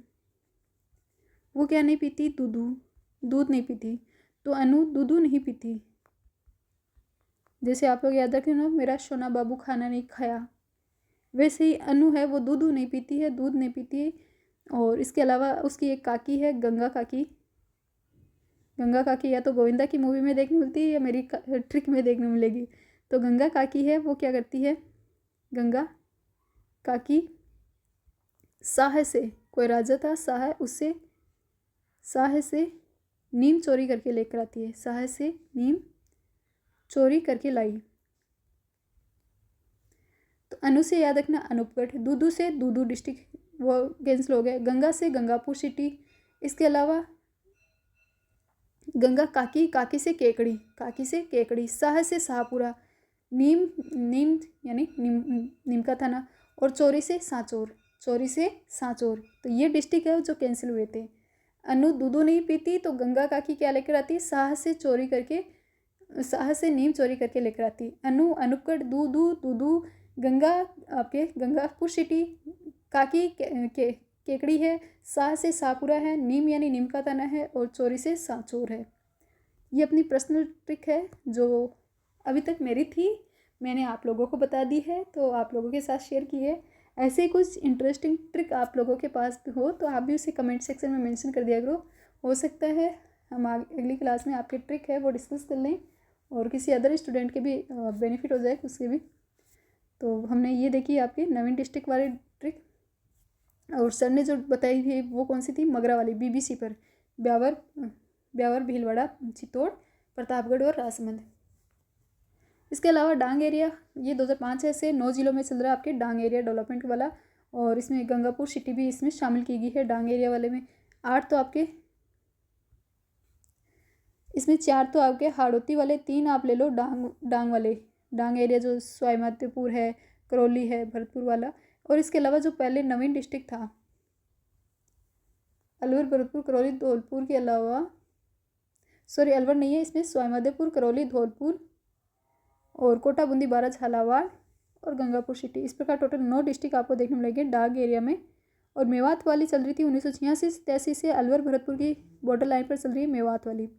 वो क्या नहीं पीती, दूध नहीं पीती, तो अनु दूध नहीं पीती। जैसे आप लोग याद रखें ना, मेरा सोना बाबू खाना नहीं खाया, वैसे ही अनु है वो दूध नहीं पीती है, दूध नहीं पीती। और इसके अलावा उसकी एक काकी है गंगा काकी। गंगा काकी या तो गोविंदा की मूवी में देखने मिलती है या मेरी ट्रिक में देखने मिलेगी। तो गंगा काकी है वो क्या करती है, गंगा काकी साह से, कोई राजा था साह, उससे साह से नीम चोरी करके लेकर आती है, साह से नीम चोरी करके लाई। तो अनु से याद रखना अनूपगढ़, दूदू से दूदू डिस्ट्रिक्ट वो कैंसिल हो गए। गंगा से गंगापुर सिटी। इसके अलावा गंगा काकी, काकी से केकड़ी, काकी से केकड़ी। साह से शाहपुरा, नीम नीम यानी नीम का थाना। और चोरी से सांचौर, चोरी से सांचौर। तो ये डिस्ट्रिक्ट है जो कैंसिल हुए थे। अनु दूधू नहीं पीती तो गंगा काकी क्या लेकर आती, साह से चोरी करके, साह से नीम चोरी करके लेकर आती। अनु अनूपगढ़, दूधू दूधू, गंगा आपके गंगापुर सिटी, काकी केकड़ी है, साह से शाहपुरा है, नीम यानी नीम का तना है, और चोरी से सांचौर है। ये अपनी पर्सनल ट्रिक है जो अभी तक मेरी थी, मैंने आप लोगों को बता दी है, तो आप लोगों के साथ शेयर की है। ऐसे ही कुछ इंटरेस्टिंग ट्रिक आप लोगों के पास हो तो आप भी उसे कमेंट सेक्शन में मेंशन कर दिया करो। हो सकता है हम अगली क्लास में आपके ट्रिक है वो डिस्कस कर लें और किसी अदर स्टूडेंट के भी बेनिफिट हो जाए उसके भी। तो हमने ये देखी आपकी नवीन डिस्ट्रिक्ट वाली ट्रिक, और सर ने जो बताई थी वो कौन सी थी, मगरा वाली, BBC पर, ब्यावर, भीलवाड़ा, चित्तौड़, प्रतापगढ़ और राजसमंद। इसके अलावा डांग एरिया, ये 2005 से 9 जिलों में चल रहा है आपके डांग एरिया डेवलपमेंट वाला, और इसमें गंगापुर सिटी भी इसमें शामिल की गई है डांग एरिया वाले में। 8 तो आपके इसमें 4 तो आपके हाड़ौती वाले, 3 आप ले लो डांग वाले, डांग एरिया जो स्वाइमादेपुर है, करौली है, भरतपुर वाला। और इसके अलावा जो पहले नवीन डिस्ट्रिक्ट था अलवर, भरतपुर, करौली, धौलपुर के अलावा, सॉरी अलवर नहीं है इसमें, स्वाइमादेपुर, करौली, धौलपुर और कोटा, बूंदी, बारा, झालावाड़ और गंगापुर सिटी। इस प्रकार टोटल 9 डिस्ट्रिक्ट आपको देखने मिलेंगे डांग एरिया में। और मेवात वाली चल रही थी 1986 से अलवर भरतपुर की बॉर्डर लाइन पर चल रही है मेवात वाली।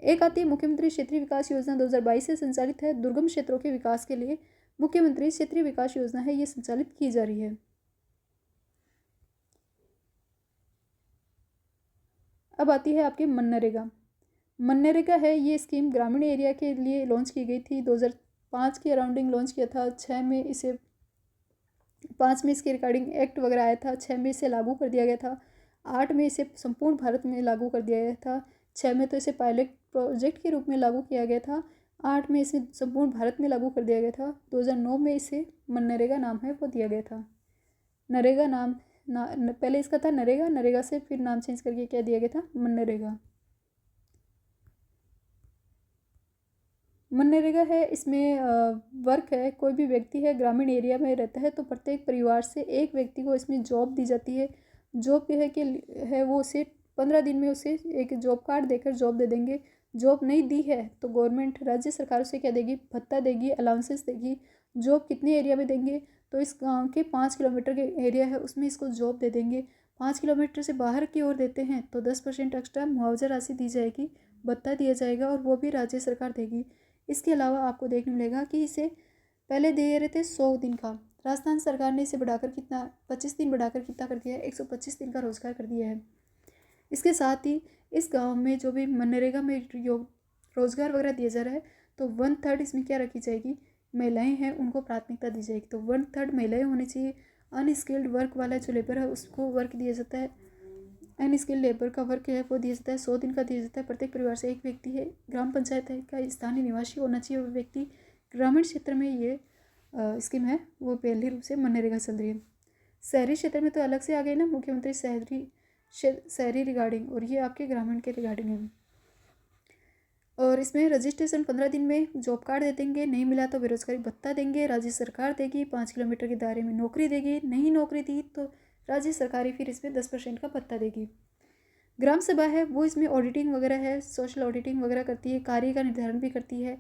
एक आती है मुख्यमंत्री क्षेत्रीय विकास योजना 2022 से संचालित है, दुर्गम क्षेत्रों के विकास के लिए मुख्यमंत्री क्षेत्रीय विकास योजना है, ये संचालित की जा रही है। अब आती है आपकी मनरेगा। मनरेगा है ये स्कीम ग्रामीण एरिया के लिए लॉन्च की गई थी, 2005 के अराउंडिंग लॉन्च किया था। 6 में इसे 5 में इसके रिगार्डिंग एक्ट वगैरह आया था, 6 में इसे लागू कर दिया गया था, 8 में इसे संपूर्ण भारत में लागू कर दिया गया था, 6 में तो इसे पायलट प्रोजेक्ट के रूप में लागू किया गया था, 8 में इसे संपूर्ण भारत में लागू कर दिया गया था, 2009 में इसे मनरेगा नाम है वो दिया गया था। नरेगा नाम पहले इसका था नरेगा, नरेगा से फिर नाम चेंज करके क्या दिया गया था, मनरेगा। मनरेगा है इसमें वर्क है, कोई भी व्यक्ति है ग्रामीण एरिया में रहता है तो प्रत्येक परिवार से एक व्यक्ति को इसमें जॉब दी जाती है। जॉब है कि है वो उसे 15 दिन में उसे एक जॉब कार्ड देकर जॉब दे देंगे। जॉब नहीं दी है तो गवर्नमेंट राज्य सरकार उसे क्या देगी, भत्ता देगी, अलाउंसेस देगी। जॉब कितने एरिया में देंगे, तो इस गांव के 5 किलोमीटर के एरिया है उसमें इसको जॉब दे देंगे। 5 किलोमीटर से बाहर की ओर देते हैं तो 10% एक्स्ट्रा मुआवजा राशि दी जाएगी, भत्ता दिया जाएगा और वो भी राज्य सरकार देगी। इसके अलावा आपको देखने मिलेगा कि इसे पहले दे रहे थे 100 दिन का, राजस्थान सरकार ने इसे बढ़ाकर कितना 25 दिन बढ़ाकर कितना कर दिया है, 125 दिन का रोजगार कर दिया है। इसके साथ ही इस गांव में जो भी मनरेगा में रोजगार वगैरह दिया जा रहा है तो 1/3 इसमें क्या रखी जाएगी, महिलाएं हैं उनको प्राथमिकता दी जाएगी। तो 1/3 महिलाएं होनी चाहिए। अनस्किल्ड वर्क वाला जो लेबर है उसको वर्क दिया जाता है, अनस्किल्ड लेबर का वर्क है वो दिया जाता है, 100 दिन का दिया जाता है। प्रत्येक परिवार से एक व्यक्ति है, ग्राम पंचायत है का स्थानीय निवासी होना चाहिए वो व्यक्ति। ग्रामीण क्षेत्र में ये स्कीम है वो पहले रूप से मनरेगा चल रही है। शहरी क्षेत्र में तो अलग से आ गई ना मुख्यमंत्री शहरी रिगार्डिंग, और ये आपके ग्रामीण के रिगार्डिंग है। और इसमें रजिस्ट्रेशन 15 दिन में जॉब कार्ड दे देंगे, नहीं मिला तो बेरोजगारी भत्ता देंगे, राज्य सरकार देगी, 5 किलोमीटर के दायरे में नौकरी देगी, नहीं नौकरी दी तो राज्य सरकारी फिर इसमें 10% का भत्ता देगी। ग्राम सभा है वो इसमें ऑडिटिंग वगैरह है, सोशल ऑडिटिंग वगैरह करती है, कार्य का निर्धारण भी करती है,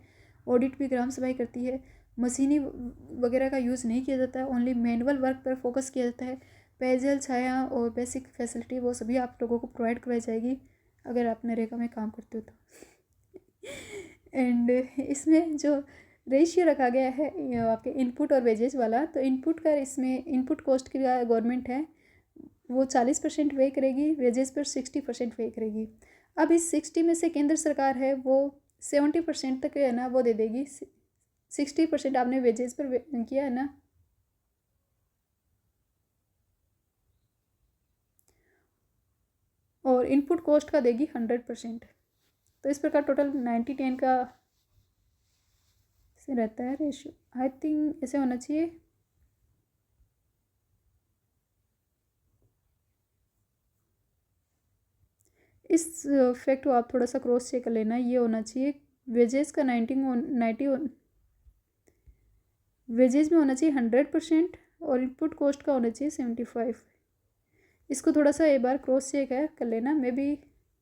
ऑडिट भी ग्राम सभा ही करती है। मशीनी वगैरह का यूज़ नहीं किया जाता है, ओनली मैनुअल वर्क पर फोकस किया जाता है। पेयजल, छाया और बेसिक फैसिलिटी वो सभी आप लोगों को प्रोवाइड करवाई जाएगी अगर आप नरेगा में काम करते हो तो। एंड इसमें जो रेशियो रखा गया है आपके इनपुट और वेजेज वाला, तो इनपुट का इसमें इनपुट कॉस्ट की गवर्नमेंट है वो 40% पे करेगी, वेजेस पर 60% पे करेगी। अब इस 60 में से केंद्र सरकार है वो 70% तक है ना वो दे देगी। 60% आपने वेजेस पर किया है ना, और इनपुट कॉस्ट का देगी 100%। तो इस प्रकार टोटल 90-10 का से रहता है रेशियो। आई थिंक ऐसे होना चाहिए। इस फैक्ट को आप थोड़ा सा क्रॉस चेक कर लेना, ये होना चाहिए वेजेस का 90 वेजेस में होना चाहिए 100% और इनपुट कॉस्ट का होना चाहिए 75। इसको थोड़ा सा एक बार क्रॉस चेक है कर लेना, मैं भी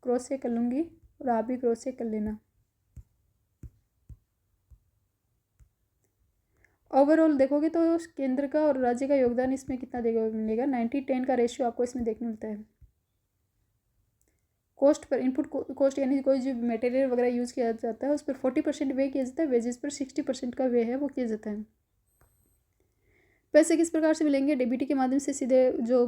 क्रॉस चेक कर लूँगी और आप भी क्रॉस चेक कर लेना। ओवरऑल देखोगे तो केंद्र का और राज्य का योगदान इसमें कितना देगा मिलेगा, 90-10 का रेशियो आपको इसमें देखने मिलता है। कॉस्ट पर इनपुट कॉस्ट यानी कोई जो मटेरियल वगैरह यूज़ किया जाता है उस पर 40% वे किया जाता है, वेजेस पर 60% का वे है वो किया जाता है। पैसे किस प्रकार से मिलेंगे, डीबीटी के माध्यम से सीधे जो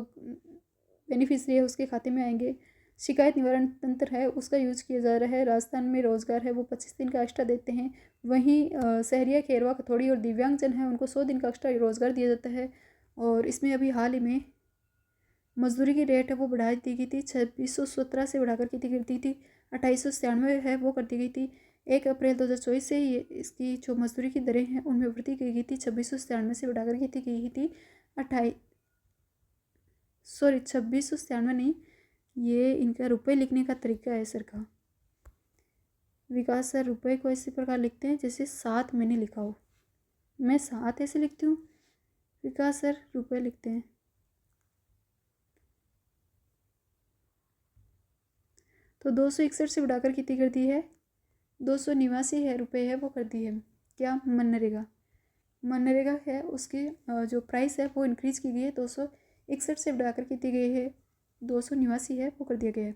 बेनिफिशियरी है उसके खाते में आएंगे। शिकायत निवारण तंत्र है उसका यूज किया जा रहा है। राजस्थान में रोजगार है वो 25 दिन का एक्स्ट्रा देते हैं। वहीं सहरिया, खेरवा, खथोड़ी और दिव्यांगजन है उनको 100 दिन का एक्स्ट्रा रोजगार दिया जाता है। और इसमें अभी हाल ही में मजदूरी की रेट है वो बढ़ा दी गई थी, 2617 से बढ़ाकर कितनी कर दी थी 2896 है वो कर दी गई थी। 1 अप्रैल 2024 से ये इसकी जो मजदूरी की दरें हैं उनमें वृद्धि की गई थी, 2697 से बढ़ाकर कितनी की थी 2697 नहीं, ये इनका रुपए लिखने का तरीका है सर का। विकास सर रुपए को इसी प्रकार लिखते हैं जैसे 7 मैंने लिखा हो, मैं 7 ऐसे लिखती हूँ, विकास सर रुपए लिखते हैं। तो 261 से बढ़ाकर कितनी कर दी है 289 है रुपए है वो कर दी है क्या मनरेगा है उसकी जो प्राइस है वो इंक्रीज की गई है, 261 से बढ़ाकर कितनी गई है 289 है वो कर दिया गया है।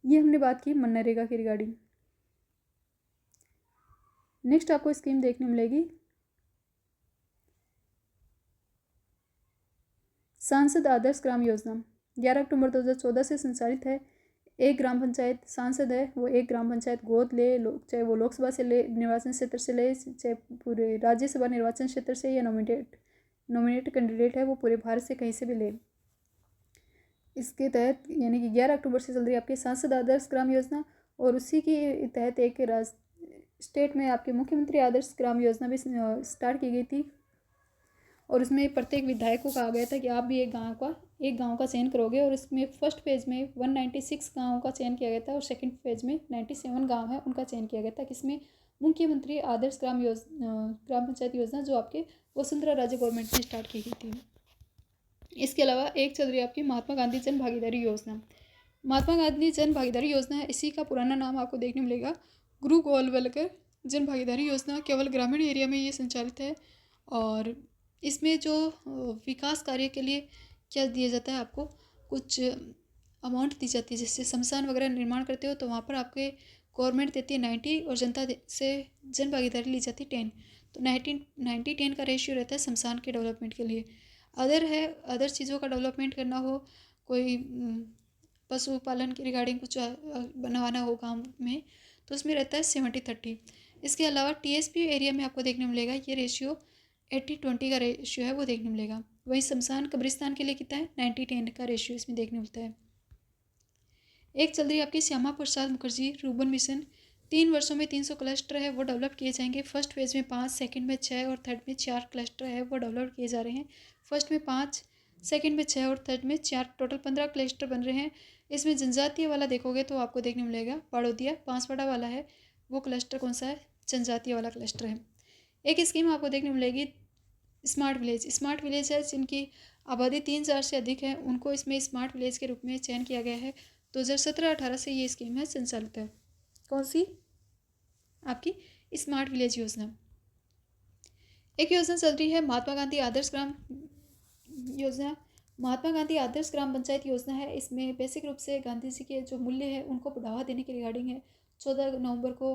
ये हमने बात की मनरेगा की रिगार्डिंग। नेक्स्ट आपको स्कीम देखने मिलेगी सांसद आदर्श ग्राम योजना, 11 अक्टूबर 2014 से संचालित है। एक ग्राम पंचायत सांसद है वो एक ग्राम पंचायत गोद ले, चाहे वो लोकसभा से ले, निर्वाचन क्षेत्र से ले, चाहे पूरे राज्यसभा निर्वाचन क्षेत्र से, या नॉमिनेट कैंडिडेट है वो पूरे भारत से कहीं से भी ले। इसके तहत यानी कि 11 अक्टूबर से चल रही है आपकी सांसद आदर्श ग्राम योजना, और उसी के तहत एक स्टेट में आपके मुख्यमंत्री आदर्श ग्राम योजना भी स्टार्ट की गई थी। और उसमें प्रत्येक विधायक को कहा गया था कि आप भी एक गांव का चयन करोगे, और इसमें फर्स्ट फेज में 196 गाँव का चयन किया गया था और सेकंड फेज में 97 गाँव है उनका चयन किया गया था, किसमें मुख्यमंत्री आदर्श ग्राम पंचायत योजना जो आपके वसुंधरा राजे गवर्नमेंट ने स्टार्ट की गई थी। इसके अलावा एक चल रही है आपकी महात्मा गांधी जन भागीदारी योजना। महात्मा गांधी जन भागीदारी योजना है, इसी का पुराना नाम आपको देखने मिलेगा गुरु गोलवलकर जन भागीदारी योजना। केवल ग्रामीण एरिया में ये संचालित है, और इसमें जो विकास कार्य के लिए क्या दिया जाता है आपको कुछ अमाउंट दी जाती है, जैसे शमशान वगैरह निर्माण करते हो तो वहाँ पर आपके गवर्नमेंट देती है 90 और जनता से जन भागीदारी ली जाती है 10। तो 90-10 का रेशियो रहता है शमशान के डेवलपमेंट के लिए। अदर चीज़ों का डेवलपमेंट करना हो, कोई पशुपालन के रिगार्डिंग कुछ बनवाना हो गाँव में, तो उसमें रहता है 70-30। इसके अलावा TSP एरिया में आपको देखने मिलेगा ये रेशियो 80-20 का रेशियो है वो देखने मिलेगा। वहीं शमशान कब्रिस्तान के लिए कितना है 90-10 का रेशियो इसमें देखने मिलता है। एक चल रही है आपकी श्यामा प्रसाद मुखर्जी रूबन मिशन, 3 वर्षों में 300 क्लस्टर है वो डेवलप किए जाएंगे। फर्स्ट फेज़ में 5, सेकंड में 6 और थर्ड में 4 क्लस्टर है वो डेवलप किए जा रहे हैं। फर्स्ट में 5, सेकंड में 6 और थर्ड में 4, टोटल 15 क्लस्टर बन रहे हैं। इसमें जनजातीय वाला देखोगे तो आपको देखने मिलेगा बाड़ोदिया बांसवाड़ा वाला है, वो क्लस्टर कौन सा है, जनजातीय वाला क्लस्टर है। एक स्कीम आपको देखने मिलेगी स्मार्ट विलेज। स्मार्ट विलेज है जिनकी आबादी 3,000 से अधिक है, उनको इसमें स्मार्ट विलेज के रूप में चयन किया गया है। 2017-18 से ये स्कीम है संचालित है। कौन सी, आपकी स्मार्ट विलेज योजना। एक योजना चल रही है महात्मा गांधी आदर्श ग्राम योजना। महात्मा गांधी आदर्श ग्राम पंचायत योजना है। इसमें बेसिक रूप से गांधी जी के जो मूल्य है उनको बढ़ावा देने के रिगार्डिंग है। 14 नवंबर को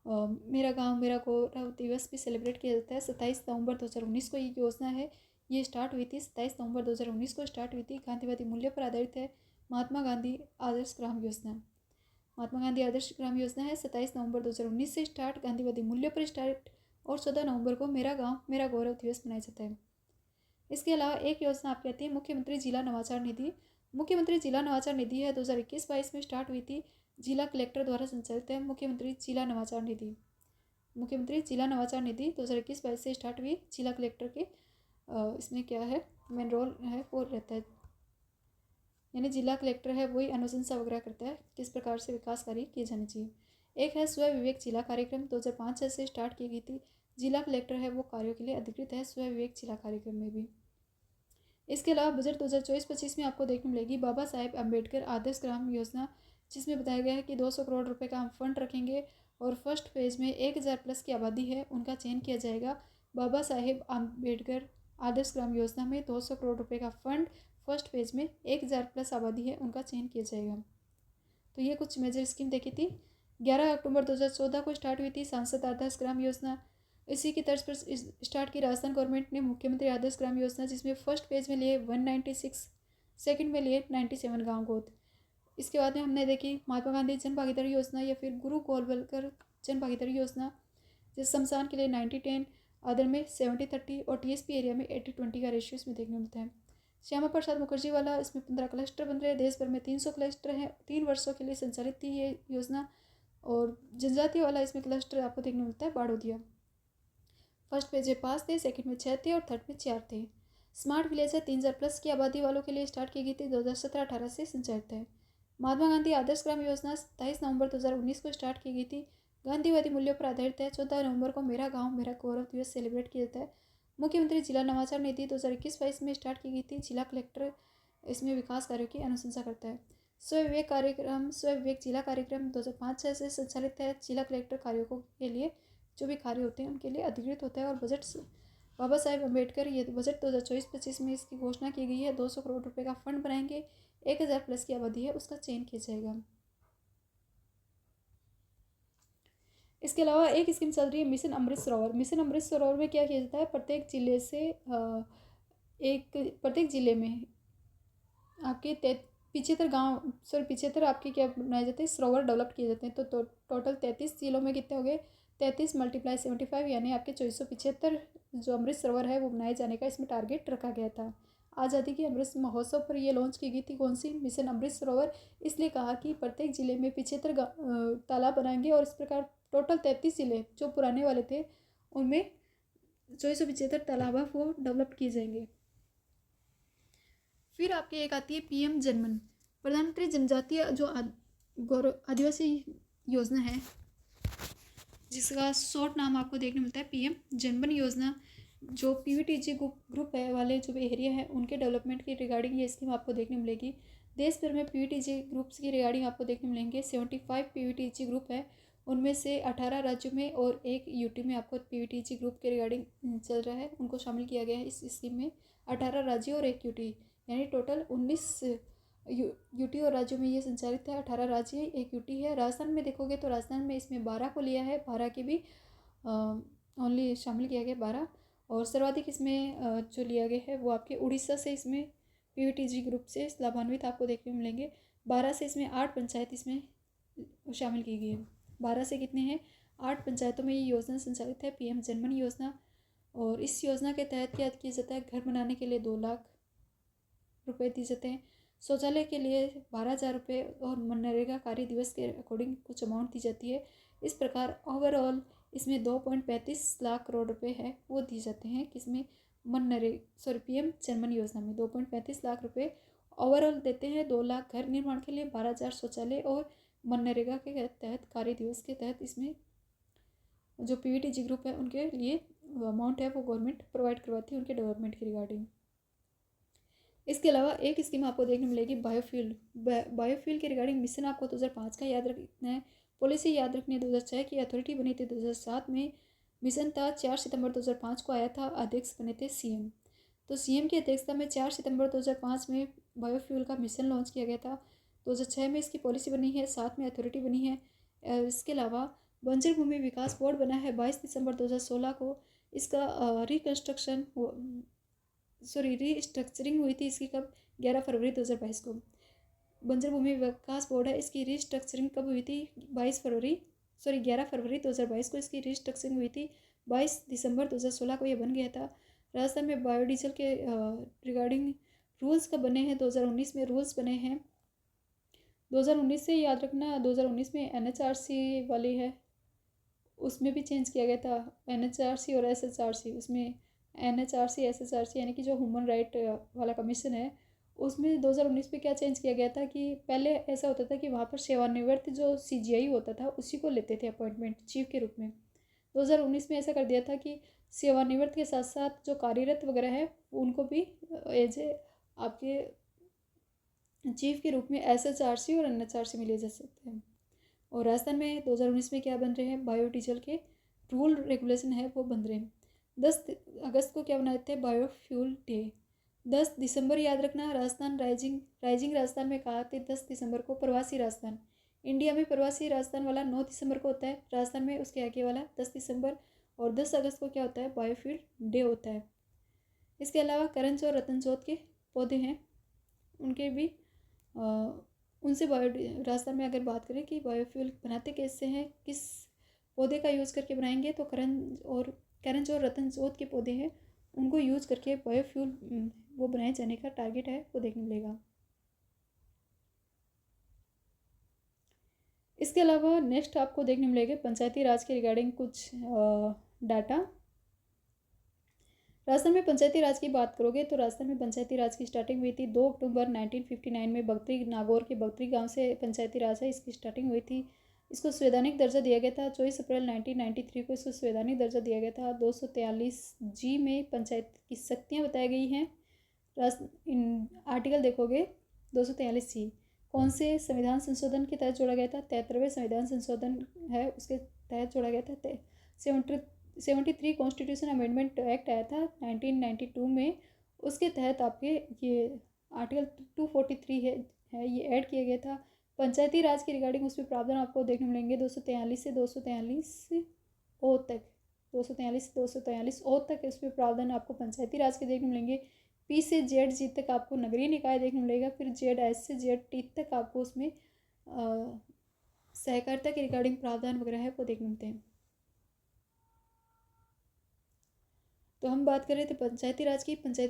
मेरा गांव मेरा गौरव दिवस भी सेलिब्रेट किया जाता है। 27 नवंबर 2019 को ये योजना है, ये स्टार्ट हुई थी। 27 नवंबर 2019 को स्टार्ट हुई थी। गांधीवादी मूल्य पर आधारित है महात्मा गांधी आदर्श ग्राम योजना। महात्मा गांधी आदर्श ग्राम योजना है, 27 नवंबर 2019 से स्टार्ट, गांधीवादी मूल्यों पर स्टार्ट, और 14 नवंबर को मेरा गांव मेरा गौरव दिवस मनाया जाता है। इसके अलावा एक योजना आपकी आती है मुख्यमंत्री जिला नवाचार निधि। मुख्यमंत्री जिला नवाचार निधि है 2021-22 में स्टार्ट हुई थी, जिला कलेक्टर द्वारा संचालित है मुख्यमंत्री जिला नवाचार निधि। मुख्यमंत्री जिला नवाचार निधि 2021-22 से स्टार्ट हुई, जिला कलेक्टर के इसमें क्या है, मेन रोल है वो रहता है, यानी जिला कलेक्टर है वही अनुशंसा वगैरह करता है किस प्रकार से विकास कार्य किए जाने चाहिए। एक है स्व विवेक जिला कार्यक्रम, 2005 से स्टार्ट की गई थी। जिला कलेक्टर है वो कार्यों के लिए अधिकृत है स्व विवेक जिला कार्यक्रम में भी। इसके अलावा बजट 2024-25 में आपको देखने मिलेगी बाबा साहेब अम्बेडकर आदर्श ग्राम योजना, जिसमें बताया गया है कि 200 करोड़ रुपए का हम फंड रखेंगे और फर्स्ट फेज़ में 1000 प्लस की आबादी है उनका चयन किया जाएगा। बाबा साहेब अम्बेडकर आदर्श ग्राम योजना में 200 करोड़ रुपए का फंड, फर्स्ट फेज में 1000 प्लस आबादी है उनका चयन किया जाएगा। तो ये कुछ मेजर स्कीम देखी थी। 11 अक्टूबर 2014 को स्टार्ट हुई थी सांसद आदर्श ग्राम योजना। इसी की तर्ज पर स्टार्ट की राजस्थान गवर्नमेंट ने मुख्यमंत्री आदर्श ग्राम योजना, जिसमें फर्स्ट फेज में लिए 196, सेकंड में लिए 97 गाँव गोद। इसके बाद में हमने देखी महात्मा गांधी जन भागीदारी योजना या फिर गुरु गोलवलकर जन भागीदारी योजना, जिस शमशान के लिए 90-10, अदर में 70-30 और टीएसपी एरिया में 80-20 का रेशियो इसमें देखने मिलता है। श्यामा प्रसाद मुखर्जी वाला, इसमें 15 क्लस्टर बन रहे हैं, देश भर में 300 क्लस्टर हैं, 3 वर्षों के लिए संचालित थी ये योजना। और जनजातीय वाला इसमें क्लस्टर आपको देखने मिलता है बाड़ोदिया। फर्स्ट पेज में 5 थे, सेकंड में 6 थे और थर्ड में 4 थे। स्मार्ट विलेज है 3000 प्लस की आबादी वालों के लिए स्टार्ट की गई थी, 2017-18 से संचालित है। महात्मा गांधी आदर्श ग्राम योजना 27 नवंबर 2019 को स्टार्ट की गई थी, गांधीवादी मूल्यों पर आधारित है। 14 नवंबर को मेरा गाँव मेरा गौरव दिवस सेलिब्रेट किया जाता है। मुख्यमंत्री जिला नवाचार निधि 2021-22 में स्टार्ट की गई थी, जिला कलेक्टर इसमें विकास कार्यों की अनुशंसा करता है। स्व विवेक कार्यक्रम, स्व विवेक जिला कार्यक्रम 2005-6 से संचालित है। जिला कलेक्टर कार्यों के लिए जो भी कार्य होते हैं उनके लिए अधिकृत होता है। और बजट बाबा साहेब अम्बेडकर, ये बजट 2024-25 में इसकी घोषणा की गई है। 200 करोड़ रुपए का फंड बनाएंगे, 1000 प्लस की आबादी है उसका चयन किया जाएगा। इसके अलावा एक स्कीम चल रही है मिशन अमृत सरोवर। मिशन अमृत सरोवर में क्या किया जाता है, प्रत्येक जिले से प्रत्येक जिले में आपके 75 गाँव, सॉरी 75 आपके क्या बनाए जाते हैं, सरोवर डेवलप किए जाते हैं। तो टोटल 33 जिलों में कितने हो गए, 33 × 75, यानी आपके 2475 जो अमृत सरोवर है वो बनाए जाने का इसमें टारगेट रखा गया था। आज़ादी के अमृत महोत्सव पर ये लॉन्च की गई थी, कौन सी, मिशन अमृत सरोवर। इसलिए कहा कि प्रत्येक जिले में 75 तालाब बनाएंगे और इस प्रकार टोटल 33 जिले जो पुराने वाले थे उनमें 2475 तालाब वो डेवलप किए जाएंगे। फिर आपकी एक आती है पीएम जनमन, प्रधानमंत्री जनजातीय जो आदिवासी योजना है, जिसका शॉर्ट नाम आपको देखने मिलता है पीएम जनमन योजना। जो पीवीटीजी ग्रुप है वाले जो भी एरिया है उनके डेवलपमेंट की रिगार्डिंग ये स्कीम आपको देखने मिलेगी। देश भर में पीवीटीजी ग्रुप्स की रिगार्डिंग आपको देखने मिलेंगे। 75 पीवीटीजी ग्रुप है, उनमें से 18 राज्यों में और 1 यूटी में आपको पीवीटीजी ग्रुप के रिगार्डिंग चल रहा है, उनको शामिल किया गया है इस स्कीम में। 18 राज्यों और 1 यूटी, यानी टोटल 19 यूटी और राज्यों में ये संचालित है। 18 राज्य 1 यूटी है। राजस्थान में देखोगे तो राजस्थान में इसमें 12 को लिया है, 12 के भी ओनली शामिल किया गया 12। और सर्वाधिक इसमें जो लिया गया है वो आपके उड़ीसा से इसमें पीवीटीजी ग्रुप से लाभान्वित आपको देखने मिलेंगे। 12 से इसमें 8 पंचायत इसमें शामिल की गई है। 12 से कितने हैं, 8 पंचायतों में ये योजना संचालित है, पीएम जनमन योजना। और इस योजना के तहत क्या किया जाता है, घर बनाने के लिए 2 लाख रुपए दिए जाते हैं। शौचालय के लिए 12,000 रुपये और मनरेगा कार्य दिवस के अकॉर्डिंग कुछ अमाउंट दी जाती है। इस प्रकार ओवरऑल इसमें 2.35 लाख करोड़ रुपए है वो दिए जाते हैं, किसमें, PM जन धन योजना में 2.35 लाख रुपए ओवरऑल देते हैं। 2 लाख घर निर्माण के लिए, 12,000 शौचालय और मनरेगा के तहत कार्य दिवस के तहत इसमें जो PVTG ग्रुप है उनके लिए अमाउंट है वो गवर्नमेंट प्रोवाइड करवाती है उनके डेवलपमेंट के रिगार्डिंग। इसके अलावा एक स्कीम आपको देखने मिलेगी बायोफ्यूल। बायोफ्यूल के रिगार्डिंग मिशन आपको 2005 का याद रखना है, पॉलिसी याद रखनी है। 2006 की अथॉरिटी बनी थी, 2007 में मिशन था, 4 सितंबर 2005 को आया था, अध्यक्ष बने थे CM। तो CM की अध्यक्षता में 4 सितंबर 2005 में बायोफ्यूल का मिशन लॉन्च किया गया था। 2006 में इसकी पॉलिसी बनी है, 7 में अथॉरिटी बनी है। इसके अलावा बंजर भूमि विकास बोर्ड बना है 22 दिसंबर 2016 को। इसका रीस्ट्रक्चरिंग हुई थी इसकी कब, 11 फरवरी 2022 को। बंजर भूमि विकास बोर्ड है, इसकी रीस्ट्रक्चरिंग कब हुई थी, 11 फरवरी 2022 को इसकी रीस्ट्रक्चरिंग हुई थी। 22 दिसंबर 2016 को ये बन गया था। राजस्थान में बायोडीजल के रिगार्डिंग रूल्स कब बने हैं, 2019 में रूल्स बने हैं। 2019 से याद रखना, 2019 में NHRC वाली है उसमें भी चेंज किया गया था, NHRC और SHRC। उसमें NHRC SHRC यानी कि जो ह्यूमन राइट वाला कमीशन है, उसमें 2019 में क्या चेंज किया गया था कि पहले ऐसा होता था कि वहाँ पर सेवानिवृत्त जो CGI होता था उसी को लेते थे अपॉइंटमेंट चीफ के रूप में। 2019 में ऐसा कर दिया था कि सेवानिवृत्त के साथ साथ जो कार्यरत वगैरह है उनको भी एज ए आपके चीफ के रूप में SHRC और NHRC में ले जा सकते हैं। और राजस्थान में 2019 में क्या बन रहे हैं, बायोडीजल के रूल रेगुलेशन है वो बन रहे हैं। 10 अगस्त को क्या बनाते हैं, बायोफ्यूल डे। 10 दिसंबर याद रखना, राजस्थान राइजिंग राजस्थान में कहा थे 10 दिसंबर को। प्रवासी राजस्थान, इंडिया में प्रवासी राजस्थान वाला 9 दिसंबर को होता है, राजस्थान में उसके आगे वाला 10 दिसंबर। और 10 अगस्त को क्या होता है, बायोफ्यूल डे होता है। इसके अलावा करंज और रतनचोद के पौधे हैं, उनके भी उनसे राजस्थान में अगर बात करें कि बायोफ्यूल बनाते कैसे हैं, किस पौधे का यूज़ करके बनाएंगे, तो करंज और रतनचोद के पौधे हैं उनको यूज़ करके बायोफ्यूल वो बनाए जाने का टारगेट है वो देखने मिलेगा। इसके अलावा नेक्स्ट आपको देखने मिलेगा पंचायती राज के रिगार्डिंग कुछ डाटा। राजस्थान में पंचायती राज की बात करोगे तो राजस्थान में पंचायती राज की स्टार्टिंग हुई थी 2 अक्टूबर 1959 में। बगतरी नागौर के बगतरी गांव से पंचायती राज है इसकी स्टार्टिंग हुई थी। इसको संवैधानिक दर्जा दिया गया था। 24 अप्रैल 1993 को इसको संवैधानिक दर्जा दिया गया था। 243G में पंचायत की शक्तियाँ बताई गई हैं। आर्टिकल देखोगे 243C कौन से संविधान संशोधन के तहत जोड़ा गया था, 73वें संविधान संशोधन है उसके तहत जोड़ा गया था। 73 कॉन्स्टिट्यूशन अमेंडमेंट एक्ट आया था 1992 में, उसके तहत आपके ये आर्टिकल 243 है ये ऐड किया गया था। पंचायती राज के रिगार्डिंग उसमें प्रावधान आपको देखने मिलेंगे 243 से 243 ओ तक, 243 से 243 ओ तक इसमें प्रावधान आपको पंचायती राज के देखने मिलेंगे। P से Z तक आपको नगरीय निकाय देखने मिलेगा। फिर ZS से ZT तक आपको उसमें सहकारिता के रिगार्डिंग प्रावधान वगैरह है वो देखने मिलते हैं। तो हम बात कर रहे थे पंचायती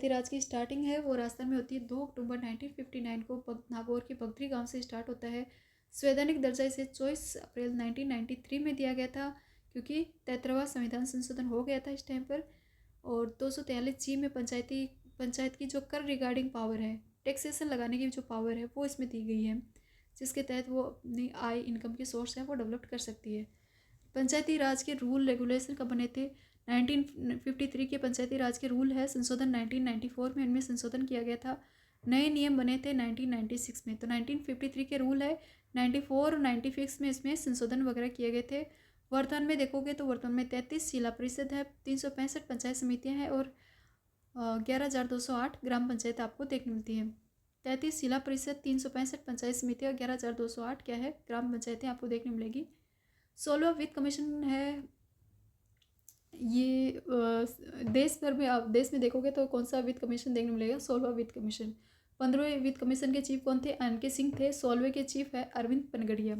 राज की स्टार्टिंग है वो राजस्थान में होती है 2 अक्टूबर 1959 को नागौर के बगतरी गांव से स्टार्ट होता है। संवैधानिक दर्जा इसे 24 अप्रैल 1993 में दिया गया था क्योंकि 73वां संविधान संशोधन हो गया था इस टाइम पर। और 243G में पंचायत की जो कर रिगार्डिंग पावर है, टैक्सेशन लगाने की जो पावर है वो इसमें दी गई है, जिसके तहत वो अपनी आय इनकम के सोर्स है वो डेवलप कर सकती है। पंचायती राज के रूल रेगुलेशन कब बने थे, 1953 के पंचायती राज के रूल है संशोधन 1994 में इनमें संशोधन किया गया था। नए नियम बने थे 1996 में। तो 1953 के रूल है, 94 और 96 में इसमें संशोधन वगैरह किए गए थे। वर्तमान में देखोगे तो वर्तमान में 33 जिला परिषद है, 365 पंचायत समितियां हैं और 11,208 ग्राम पंचायत आपको देखने मिलती है। 33 जिला परिषद, 365 पंचायत समितियाँ, 11,208 क्या है ग्राम पंचायतें आपको देखने मिलेगी। 16वां वित्त कमीशन है ये देश भर में, आप देश में देखोगे तो कौन सा वित्त कमीशन देखने मिलेगा, 16वां वित्त कमीशन। 15वें वित्त कमीशन के चीफ कौन थे, NK सिंह थे। 16वें के चीफ है अरविंद पनगड़िया।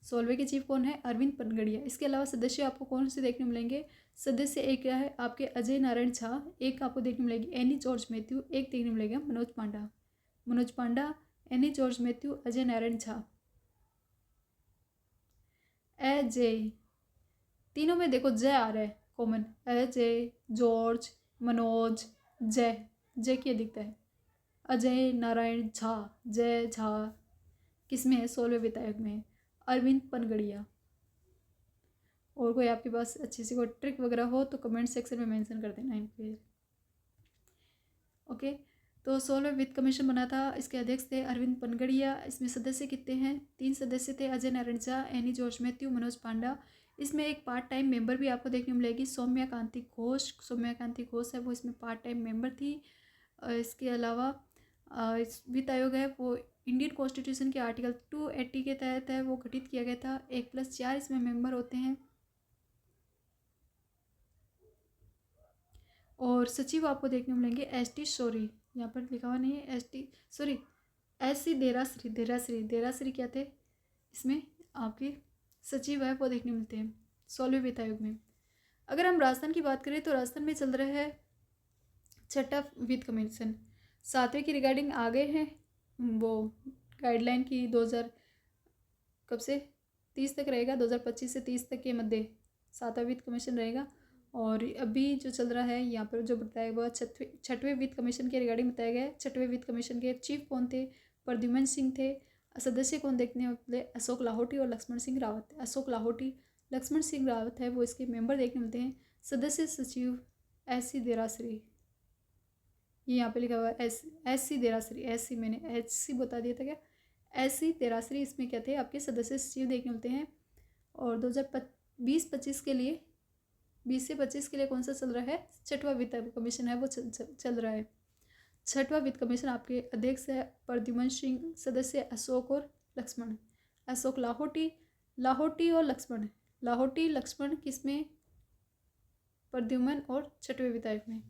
16वें के चीफ कौन है, अरविंद पनगड़िया। इसके अलावा सदस्य आपको कौन से देखने मिलेंगे, सदस्य एक क्या है आपके अजय नारायण झा, एक आपको देखने मिलेगी एनी जॉर्ज मैथ्यू, एक देखने मिलेगा मनोज पांडा। एनी जॉर्ज मैथ्यू, अजय नारायण झा। अजय, तीनों में देखो जय आ रहा है कॉमन, अजय, जॉर्ज, मनोज, जय, जय क्या दिखता है, अजय नारायण झा, जय झा किसमें है, 16वें वित्त आयोग में है, अरविंद पनगड़िया। और कोई आपके पास अच्छी सी कोई ट्रिक वगैरह हो तो कमेंट सेक्शन में मेंशन कर देना इन पे। ओके, तो 16वें वित्त कमीशन बना था, इसके अध्यक्ष थे अरविंद पनगड़िया। इसमें सदस्य कितने हैं, 3 सदस्य थे, अजय नारायण झा, एनी जॉर्ज मैथ्यू, मनोज पांडा। इसमें एक पार्ट टाइम मेंबर भी आपको देखने मिलेगी, सौम्या कांति घोष। सौम्या कांति घोष है वो इसमें पार्ट टाइम मेंबर थी। इसके अलावा इस वित्त आयोग है वो इंडियन कॉन्स्टिट्यूशन के आर्टिकल 280 के तहत है वो गठित किया गया था। 1+4 इसमें मेंबर होते हैं। और सचिव आपको देखने मिलेंगे एस.टी. सॉरी यहाँ पर लिखा हुआ नहीं है, एस.टी. Sorry SC. देराश्री क्या थे इसमें आपके सचिव है वो देखने मिलते हैं 16वें वित्त आयोग में। अगर हम राजस्थान की बात करें तो राजस्थान में चल रहा है 6ठा वित्त कमीशन। 7वें की रिगार्डिंग आगे हैं वो गाइडलाइन की 2000 कब से 30 तक रहेगा, 2025 से 30 तक के मध्य 7वां वित्त कमीशन रहेगा। और अभी जो चल रहा है यहाँ पर जो बताया गया 6ठवें वित्त कमीशन के रिगार्डिंग बताया गया है। 6ठवें वित्त कमीशन के चीफ कौन थे, प्रद्युमन सिंह थे। सदस्य कौन देखने मिले, अशोक लाहोटी और लक्ष्मण सिंह रावत। अशोक लाहोटी, लक्ष्मण सिंह रावत है वो इसके मेंबर देखने मिलते हैं। सदस्य सचिव एस.सी. देराश्री, ये यहाँ पे लिखा हुआ है एस.सी. देराश्री, एस.सी. मैंने एच.सी. बता दिया था क्या, एस.सी. देराश्री इसमें क्या थे आपके सदस्य सचिव देखने मिलते हैं। और 2020-25 के लिए 20 से 25 के लिए कौन सा चल रहा है, 6ठवां वित्त कमीशन है वो चल रहा है। 6ठवां वित्त कमीशन आपके अध्यक्ष है प्रद्युमन सिंह, सदस्य अशोक और लक्ष्मण। अशोक लाहोटी और लक्ष्मण, लाहोटी लक्ष्मण किसमें, प्रद्युमन और 6ठवें वित्त आयोग में।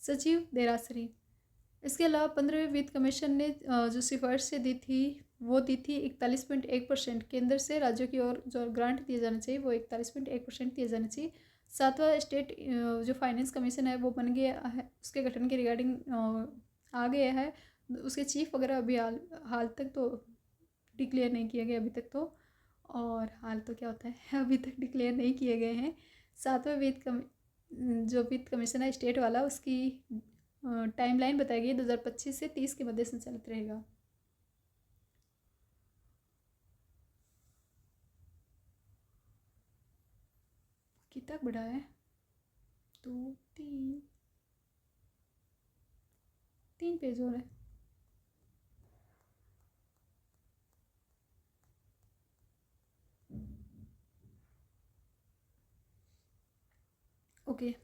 सचिव देराश्री। इसके अलावा 15वें वित्त कमीशन ने जो सिफारिशें दी थी वो दी थी 41.1%। केंद्र से राज्यों की ओर जो ग्रांट दिए जाने चाहिए वो 41.1% दिए जाने चाहिए। 7वां स्टेट जो फाइनेंस कमीशन है वो बन गया है, उसके गठन के रिगार्डिंग आ गया है। उसके चीफ वगैरह अभी हाल तक तो डिक्लेयर नहीं किए गए अभी तक तो, और हाल तो क्या होता है अभी तक डिक्लेयर नहीं किए गए हैं। 7वां जो वित्त कमीशन है स्टेट वाला उसकी टाइमलाइन बताई गई 2025 से 30 के मध्य संचालित रहेगा। कितना बड़ा है, 2 3 पेज और है। ओके,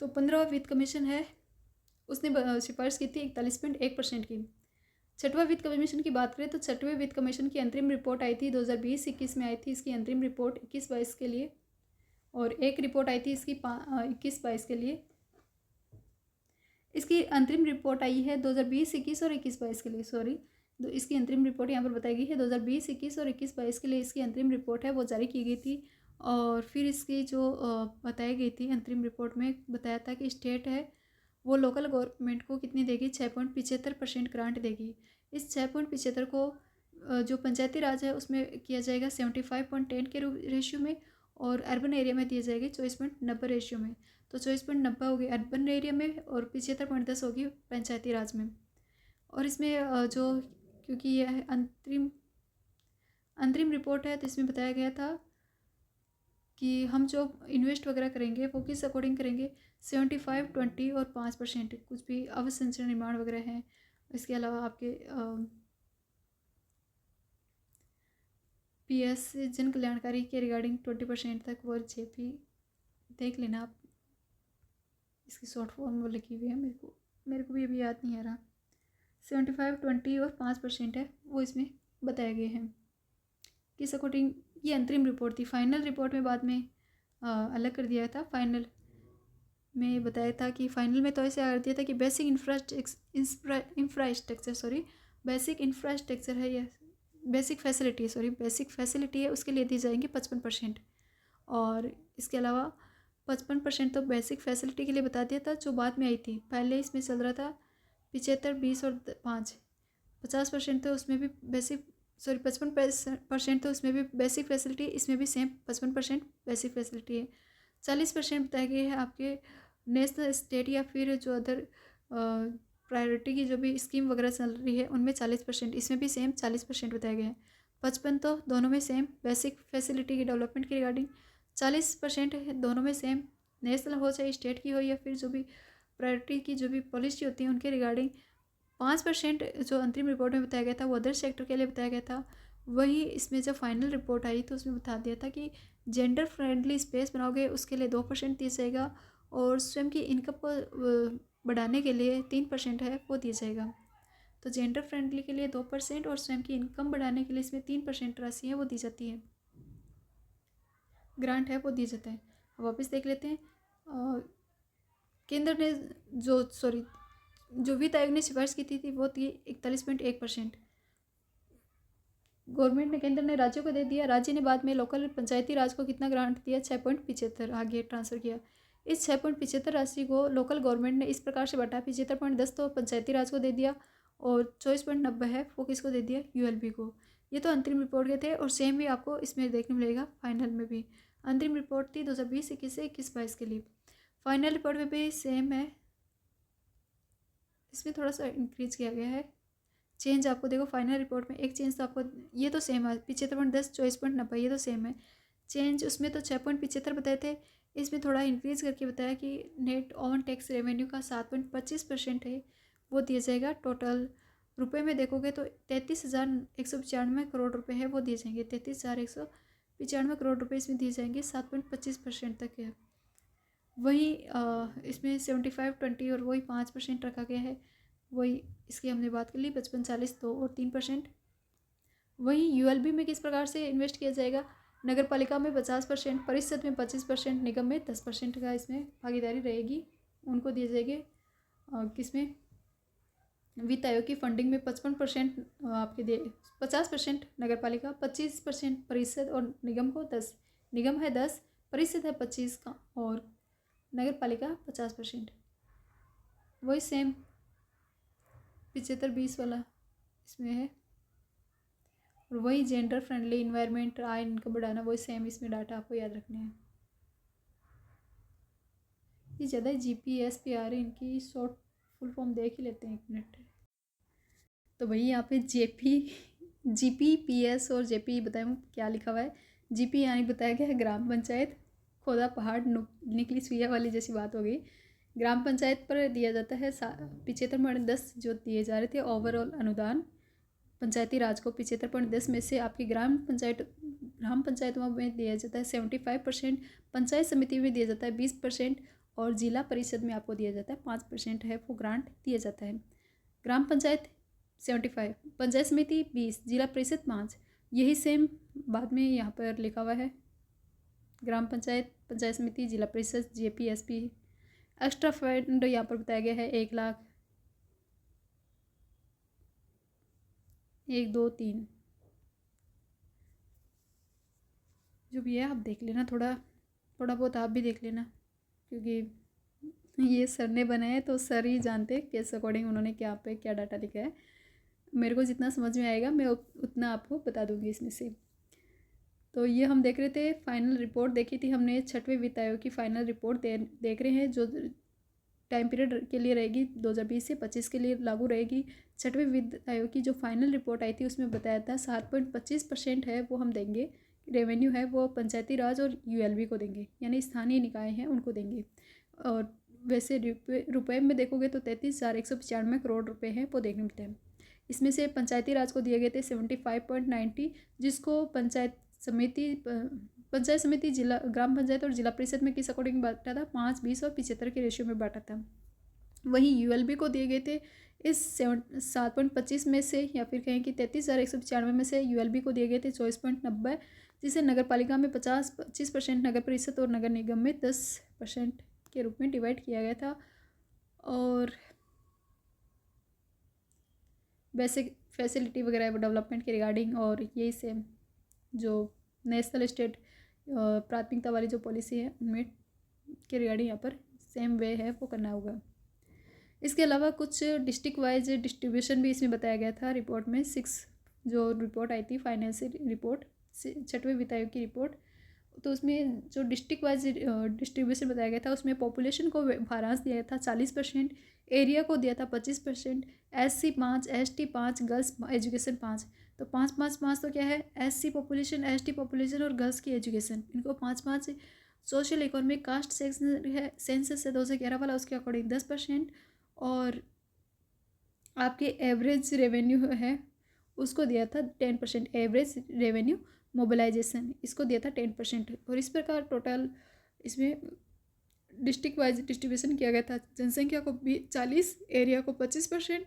तो 15वां वित्त कमीशन है उसने सिफारिश की थी 41.1% की। 6ठवां वित्त कमीशन की बात करें तो 6ठवें वित्त कमीशन की अंतरिम रिपोर्ट आई थी 2020-21 में आई थी इसकी अंतरिम रिपोर्ट 21-22 के लिए, और एक रिपोर्ट आई थी इसकी 21-22 के लिए। इसकी अंतरिम रिपोर्ट आई है 2020-21 और 21-22 के लिए, सॉरी इसकी अंतरिम रिपोर्ट यहाँ पर बताई गई है 2020-21 और 21-22 के लिए इसकी अंतरिम रिपोर्ट है वो जारी की गई थी। और फिर इसकी जो बताई गई थी अंतरिम रिपोर्ट में बताया था कि स्टेट है वो लोकल गवर्नमेंट को कितनी देगी, 6.75% ग्रांट देगी। इस 6.75 को जो पंचायती राज है उसमें किया जाएगा 75.10 के रेशियो में, और अर्बन एरिया में दिया जाएगी 24.90 रेशियो में। तो 24.90 होगी अर्बन एरिया में और 75.10 होगी पंचायती राज में। और इसमें जो क्योंकि यह अंतरिम रिपोर्ट है तो इसमें बताया गया था कि हम जो इन्वेस्ट वगैरह करेंगे वो किस अकॉर्डिंग करेंगे, 75, 20 और 5% कुछ भी अवसंरचना निर्माण वगैरह हैं। इसके अलावा आपके PS जन कल्याणकारी के रिगार्डिंग 20% तक वो JP देख लेना आप, इसकी शॉर्ट फॉर्म वो लिखी हुई है, मेरे को भी अभी याद नहीं आ रहा। 75, 20 और 5% है वो इसमें बताए गए हैं किस अकॉर्डिंग। ये अंतरिम रिपोर्ट थी, फाइनल रिपोर्ट में बाद में अलग कर दिया था। फाइनल में बताया था कि फाइनल में तो ऐसे कर दिया था कि बेसिक इंफ्रास्ट्रक्चर है या बेसिक फैसिलिटी है उसके लिए दी जाएंगे 55%। और इसके अलावा 55% तो बेसिक फैसिलिटी के लिए बता दिया था, जो बाद में आई थी। पहले इसमें चल रहा था 75, 20 और 5। 50% तो उसमें भी बेसिक, सॉरी 55% तो उसमें भी बेसिक फैसिलिटी, इसमें भी सेम 55% बेसिक फैसिलिटी है। 40% बताया गया है आपके नेशनल, स्टेट या फिर जो अदर प्रायोरिटी की जो भी स्कीम वगैरह चल रही है उनमें 40%, इसमें भी सेम 40% बताया गया है। 55 तो दोनों में सेम बेसिक फैसिलिटी की डेवलपमेंट की रिगार्डिंग, 40% है दोनों में सेम, नेशनल हो चाहे स्टेट की हो या फिर जो भी प्रायोरिटी की जो भी पॉलिसी होती है उनके रिगार्डिंग। 5% जो अंतरिम रिपोर्ट में बताया गया था वो अदर सेक्टर के लिए बताया गया था। वही इसमें जब फाइनल रिपोर्ट आई तो उसमें बता दिया था कि जेंडर फ्रेंडली स्पेस बनाओगे उसके लिए 2% दिया जाएगा, और स्वयं की इनकम को बढ़ाने के लिए 3% है वो दिया जाएगा। तो जेंडर फ्रेंडली के लिए 2% और स्वयं की इनकम बढ़ाने के लिए इसमें 3% राशि है वो दी जाती है, ग्रांट है वो दिया जाता है। अब वापस देख लेते हैं। केंद्र ने जो वित्त आयोग ने सिफारिश की थी वो थी 41.1%। गवर्नमेंट ने, केंद्र ने राज्यों को दे दिया, राज्य ने बाद में लोकल पंचायती राज को कितना ग्रांट दिया, 6.75 आगे ट्रांसफ़र किया। इस 6.75 राशि को लोकल गवर्नमेंट ने इस प्रकार से बांटा, 75.10 तो पंचायती राज को दे दिया और 24.90 है वो किसको दे दिया, यूएलबी को। ये तो अंतरिम रिपोर्ट के थे, और सेम भी आपको इसमें देखने मिलेगा फाइनल में भी। अंतरिम रिपोर्ट थी 2020-21 से 21-22 के लिए। फाइनल रिपोर्ट में भी सेम है, इसमें थोड़ा सा इंक्रीज किया गया है। चेंज आपको देखो फाइनल रिपोर्ट में एक चेंज तो आपको, ये तो सेम है 75.10 24.90, ये तो सेम है। चेंज उसमें तो 6.75 बताए थे, इसमें थोड़ा इंक्रीज करके बताया कि नेट ऑन टैक्स रेवेन्यू का 7.25% है वो दिया जाएगा। टोटल रुपए में देखोगे तो 33,195 करोड़ रुपए है वो दिए जाएंगे, 33,195 करोड़ रुपए इसमें दिए जाएंगे, 7.25% तक है। वही इसमें 75-20 और वही 5% रखा गया है, वही इसकी हमने बात कर ली। 55, 40 2 और 3%। वही यूएलबी में किस प्रकार से इन्वेस्ट किया जाएगा, नगर पालिका में 50%, परिषद में 25%, निगम में 10% का इसमें भागीदारी रहेगी, उनको दिए जाएंगे। किसमें, वित्त आयोग की फंडिंग में 55% आपके दिए, 50% नगर पालिका, 25% परिषद और निगम को 10, निगम है 10, परिषद है 25 का और नगर पालिका 50%। वही सेम 75-20 वाला इसमें है, और वही जेंडर फ्रेंडली इन्वायरमेंट, आय इनकम बढ़ाना, वही सेम इसमें डाटा आपको याद रखने हैं। ये ज़्यादा GPSPR है, इनकी शॉर्ट फुल फॉर्म देख ही लेते हैं, 1 मिनट। तो भाई यहाँ पे GPPS और JP बताया क्या लिखा हुआ है। GP यानी बताया गया है ग्राम पंचायत, खोदा पहाड़ निकली सुइया वाली जैसी बात हो गई। ग्राम पंचायत पर दिया जाता है 75.10 जो दिए जा रहे थे ओवरऑल अनुदान पंचायती राज को। 75.10 में से आपकी ग्राम पंचायतों में दिया जाता है 75%, पंचायत समिति में दिया जाता है 20%, और जिला परिषद में आपको दिया जाता है 5% है वो ग्रांट दिया जाता है। ग्राम पंचायत 75, पंचायत समिति 20, जिला परिषद 5। यही सेम बाद में यहाँ पर लिखा हुआ है, ग्राम पंचायत, पंचायत समिति, जिला परिषद, JPSP। एक्स्ट्रा फंड यहाँ पर बताया गया है 1 लाख, 1 2 3 जो भी है आप देख लेना, थोड़ा बहुत आप भी देख लेना, क्योंकि ये सर ने बनाया है तो सर ही जानते हैं किस अकॉर्डिंग उन्होंने क्या पे क्या डाटा लिखा है। मेरे को जितना समझ में आएगा मैं उतना आपको बता दूंगी इसमें से। तो ये हम देख रहे थे, फाइनल रिपोर्ट देखी थी हमने, 6वें वित्त आयोग की फाइनल रिपोर्ट देख रहे हैं, जो टाइम पीरियड के लिए रहेगी 2020 से 25 के लिए लागू रहेगी। 6वें वित्त आयोग की जो फाइनल रिपोर्ट आई थी उसमें बताया था 7.25% है वो हम देंगे, रेवेन्यू है वो पंचायती राज और यूएलबी को देंगे, यानी स्थानीय निकाय हैं उनको देंगे। और वैसे रुपये में देखोगे तो 33,195 करोड़ रुपए हैं वो देखने मिलते हैं। इसमें से पंचायती राज को दिए गए थे 75.90, जिसको पंचायत समिति, जिला, ग्राम पंचायत और जिला परिषद में किस अकॉर्डिंग बांटा था, 5, 20 और 75 के रेशियो में बांटा था। वहीं यूएलबी को दिए गए थे इस 7.25 में से, या फिर कहें कि 33,195 में से यूएलबी को दिए गए थे 24.90, जिसे नगर पालिका में 25%, नगर परिषद और नगर निगम में 10% के रूप में डिवाइड किया गया था। और बेसिक फैसिलिटी वगैरह डेवलपमेंट के रिगार्डिंग, और यही सेम जो नेशनल स्टेट प्राथमिकता वाली जो पॉलिसी है उनमें के रिगार्डिंग यहाँ पर सेम वे है वो करना होगा। इसके अलावा कुछ डिस्ट्रिक्ट वाइज डिस्ट्रीब्यूशन भी इसमें बताया गया था रिपोर्ट में। 6 जो रिपोर्ट आई थी फाइनेंशियल रिपोर्ट, 6वें वित्त आयोग की रिपोर्ट, तो उसमें जो डिस्ट्रिक्ट वाइज डिस्ट्रीब्यूशन बताया गया था उसमें पॉपुलेशन को भारांश दिया गया था 40%, एरिया को दिया था 25%, SC 5, ST 5, गर्ल्स एजुकेशन 5। तो 5-5-5 तो क्या है, SC पॉपुलेशन, ST पॉपुलेशन और गर्ल्स की एजुकेशन, इनको 5-5। सोशल इकोनॉमिक कास्ट सेक्शन है, सेंसस है 2011 वाला, उसके अकॉर्डिंग 10%। और आपके एवरेज रेवेन्यू है उसको दिया था 10%, एवरेज रेवेन्यू मोबिलाइजेशन इसको दिया था 10%। और इस प्रकार टोटल इसमें डिस्ट्रिक्ट वाइज डिस्ट्रीब्यूशन किया गया था। जनसंख्या को 40, एरिया को 25%,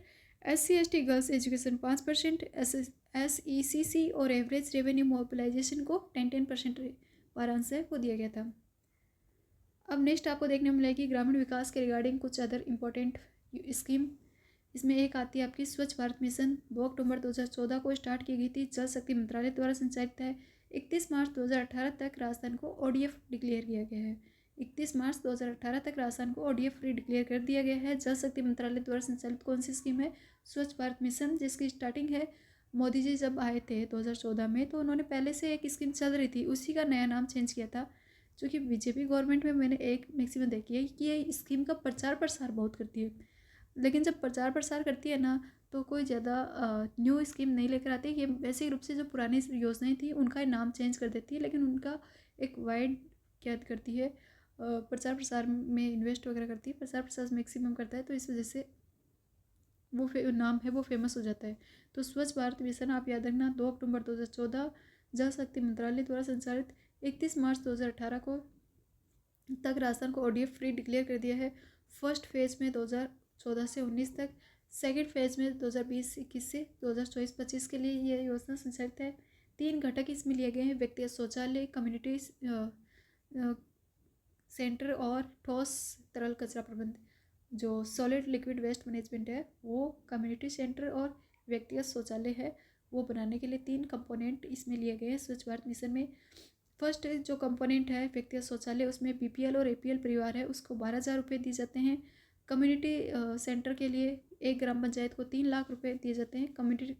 SC ST girls education 5%, SECC और एवरेज रेवेन्यू मोबिलाइजेशन को 10% वारांश है वो दिया गया था। अब नेक्स्ट आपको देखने को मिलेगी ग्रामीण विकास के रिगार्डिंग कुछ अदर इम्पोर्टेंट स्कीम। इसमें एक आती है आपकी स्वच्छ भारत मिशन, 2 अक्टूबर 2014 को स्टार्ट की गई थी, जल शक्ति मंत्रालय द्वारा संचालित है। 31 मार्च 2018 तक राजस्थान को ODF डिक्लेयर किया गया है। 31 मार्च 2018 तक राजस्थान को ODF फ्री डिक्लेयर कर दिया गया है। जल शक्ति मंत्रालय द्वारा संचालित कौन सी स्कीम है, स्वच्छ भारत मिशन, जिसकी स्टार्टिंग है मोदी जी जब आए थे 2014 में, तो उन्होंने पहले से एक स्कीम चल रही थी, उसी का नया नाम चेंज किया था। जो कि बीजेपी गवर्नमेंट में मैंने एक मैक्सिमम देखी है कि ये स्कीम का प्रचार प्रसार बहुत करती है, लेकिन जब प्रचार प्रसार करती है ना तो कोई ज़्यादा न्यू स्कीम नहीं लेकर आती। ये वैसे रूप से जो पुरानी योजनाएं थी उनका नाम चेंज कर देती है, लेकिन उनका एक वाइड क्या करती है, प्रचार प्रसार में इन्वेस्ट वगैरह करती है, प्रचार प्रसार मैक्सिमम करता है, तो इस वजह से वो नाम है वो फेमस हो जाता है। तो स्वच्छ भारत मिशन आप याद रखना, 2 अक्टूबर 2014 जल शक्ति मंत्रालय द्वारा संचालित, 31 मार्च 2018 को तक राजस्थान को ODF फ्री डिक्लेयर कर दिया है। फर्स्ट फेज में 2014 से 19 तक, सेकेंड फेज में 2020-21 से 2024-25 के लिए ये योजना संचालित है। 3 घटक इसमें लिए गए हैं, व्यक्तिगत शौचालय, कम्युनिटी सेंटर और ठोस तरल कचरा प्रबंध। जो सॉलिड लिक्विड वेस्ट मैनेजमेंट है वो कम्युनिटी सेंटर और व्यक्तिगत शौचालय है वो बनाने के लिए 3 कंपोनेंट इसमें लिए गए हैं स्वच्छ भारत मिशन में। फर्स्ट जो कंपोनेंट है व्यक्तिगत शौचालय, उसमें BPL और APL परिवार है उसको 12,000 रुपये दिए जाते हैं। कम्युनिटी सेंटर के लिए एक ग्राम पंचायत को 3 लाख रुपये दिए जाते हैं। कम्युनिटी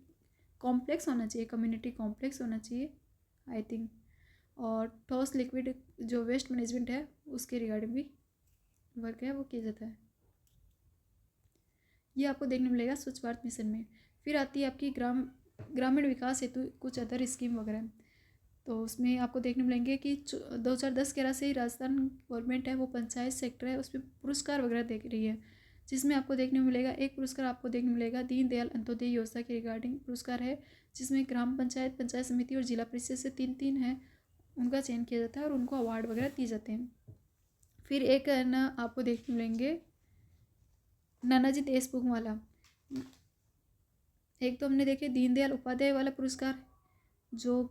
कॉम्प्लेक्स होना चाहिए, कम्युनिटी कॉम्प्लेक्स होना चाहिए आई थिंक। और ठोस लिक्विड जो वेस्ट मैनेजमेंट है उसके रिगार्डिंग भी वर्क है वो किया जाता है। ये आपको देखने मिलेगा स्वच्छ भारत मिशन में। फिर आती है आपकी ग्रामीण विकास हेतु कुछ अदर स्कीम वगैरह, तो उसमें आपको देखने मिलेंगे कि 2010-11 से ही राजस्थान गवर्नमेंट है वो पंचायत सेक्टर है उसमें पुरस्कार वगैरह दे रही है, जिसमें आपको देखने मिलेगा एक पुरस्कार आपको देखने मिलेगा दीनदयाल अंत्योदय योजना के रिगार्डिंग पुरस्कार है, जिसमें ग्राम पंचायत, पंचायत समिति और जिला परिषद से 3-3 है उनका चयन किया जाता है और उनको अवार्ड वगैरह दिए जाते हैं। फिर एक है ना आपको देखने मिलेंगे नानाजी देशमुख वाला, एक तो हमने देखे दीनदयाल उपाध्याय वाला पुरस्कार जो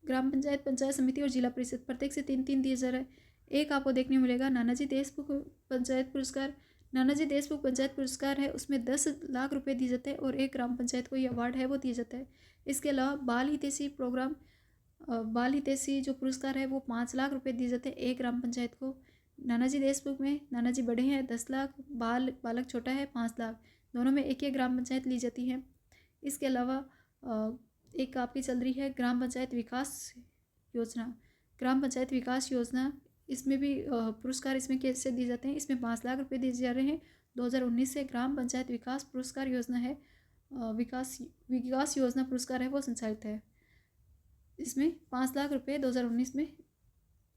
ग्राम पंचायत, पंचायत समिति और जिला परिषद प्रत्येक से 3-3 दिए जा रहे हैं। एक आपको देखने मिलेगा नानाजी देशमुख पंचायत पुरस्कार। नानाजी देशमुख पंचायत पुरस्कार है उसमें 10 लाख रुपए दिए जाते हैं और एक ग्राम पंचायत को ये अवार्ड है वो दिया जाता है। इसके अलावा बाल हितैषी प्रोग्राम, बाल हितैषी जो पुरस्कार है वो 5 लाख रुपये दिए जाते हैं एक ग्राम पंचायत को। नानाजी देशमुख में नानाजी बड़े हैं 10 लाख, बालक छोटा है 5 लाख, दोनों में एक ग्राम पंचायत ली जाती है। इसके अलावा एक आपकी चल रही है ग्राम पंचायत विकास योजना, ग्राम पंचायत विकास योजना, इसमें भी पुरस्कार इसमें कैसे दिए जाते हैं, इसमें 5 लाख रुपए दिए जा रहे हैं। 2019 से ग्राम पंचायत विकास पुरस्कार योजना है, विकास योजना पुरस्कार है वो संचालित है। इसमें 5 लाख रुपए 2019 में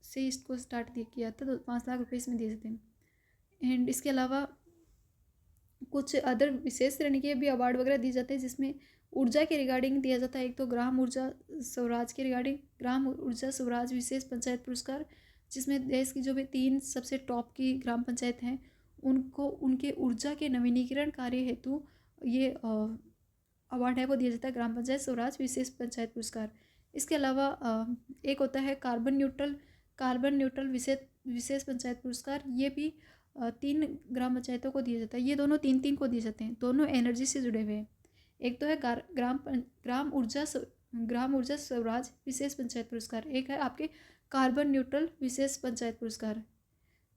से इसको स्टार्ट किया था, तो 5 लाख रुपए इसमें दिए जाते हैं। एंड इसके अलावा कुछ अदर विशेष श्रेणी के भी अवार्ड वगैरह दिए जाते हैं, जिसमें ऊर्जा के रिगार्डिंग दिया जाता है। एक तो ग्राम ऊर्जा स्वराज के रिगार्डिंग ग्राम ऊर्जा स्वराज विशेष पंचायत पुरस्कार, जिसमें देश की जो भी 3 सबसे टॉप की ग्राम पंचायत हैं उनको उनके ऊर्जा के नवीनीकरण कार्य हेतु ये अवार्ड है वो दिया जाता है, ग्राम पंचायत स्वराज विशेष पंचायत पुरस्कार। इसके अलावा एक होता है कार्बन न्यूट्रल विशेष पंचायत पुरस्कार, ये भी 3 ग्राम पंचायतों को दिया जाता है। ये दोनों 3-3 को दिए जाते हैं, दोनों एनर्जी से जुड़े हुए हैं। एक तो है ग्राम ऊर्जा स्वराज विशेष पंचायत पुरस्कार, एक है आपके कार्बन न्यूट्रल विशेष पंचायत पुरस्कार।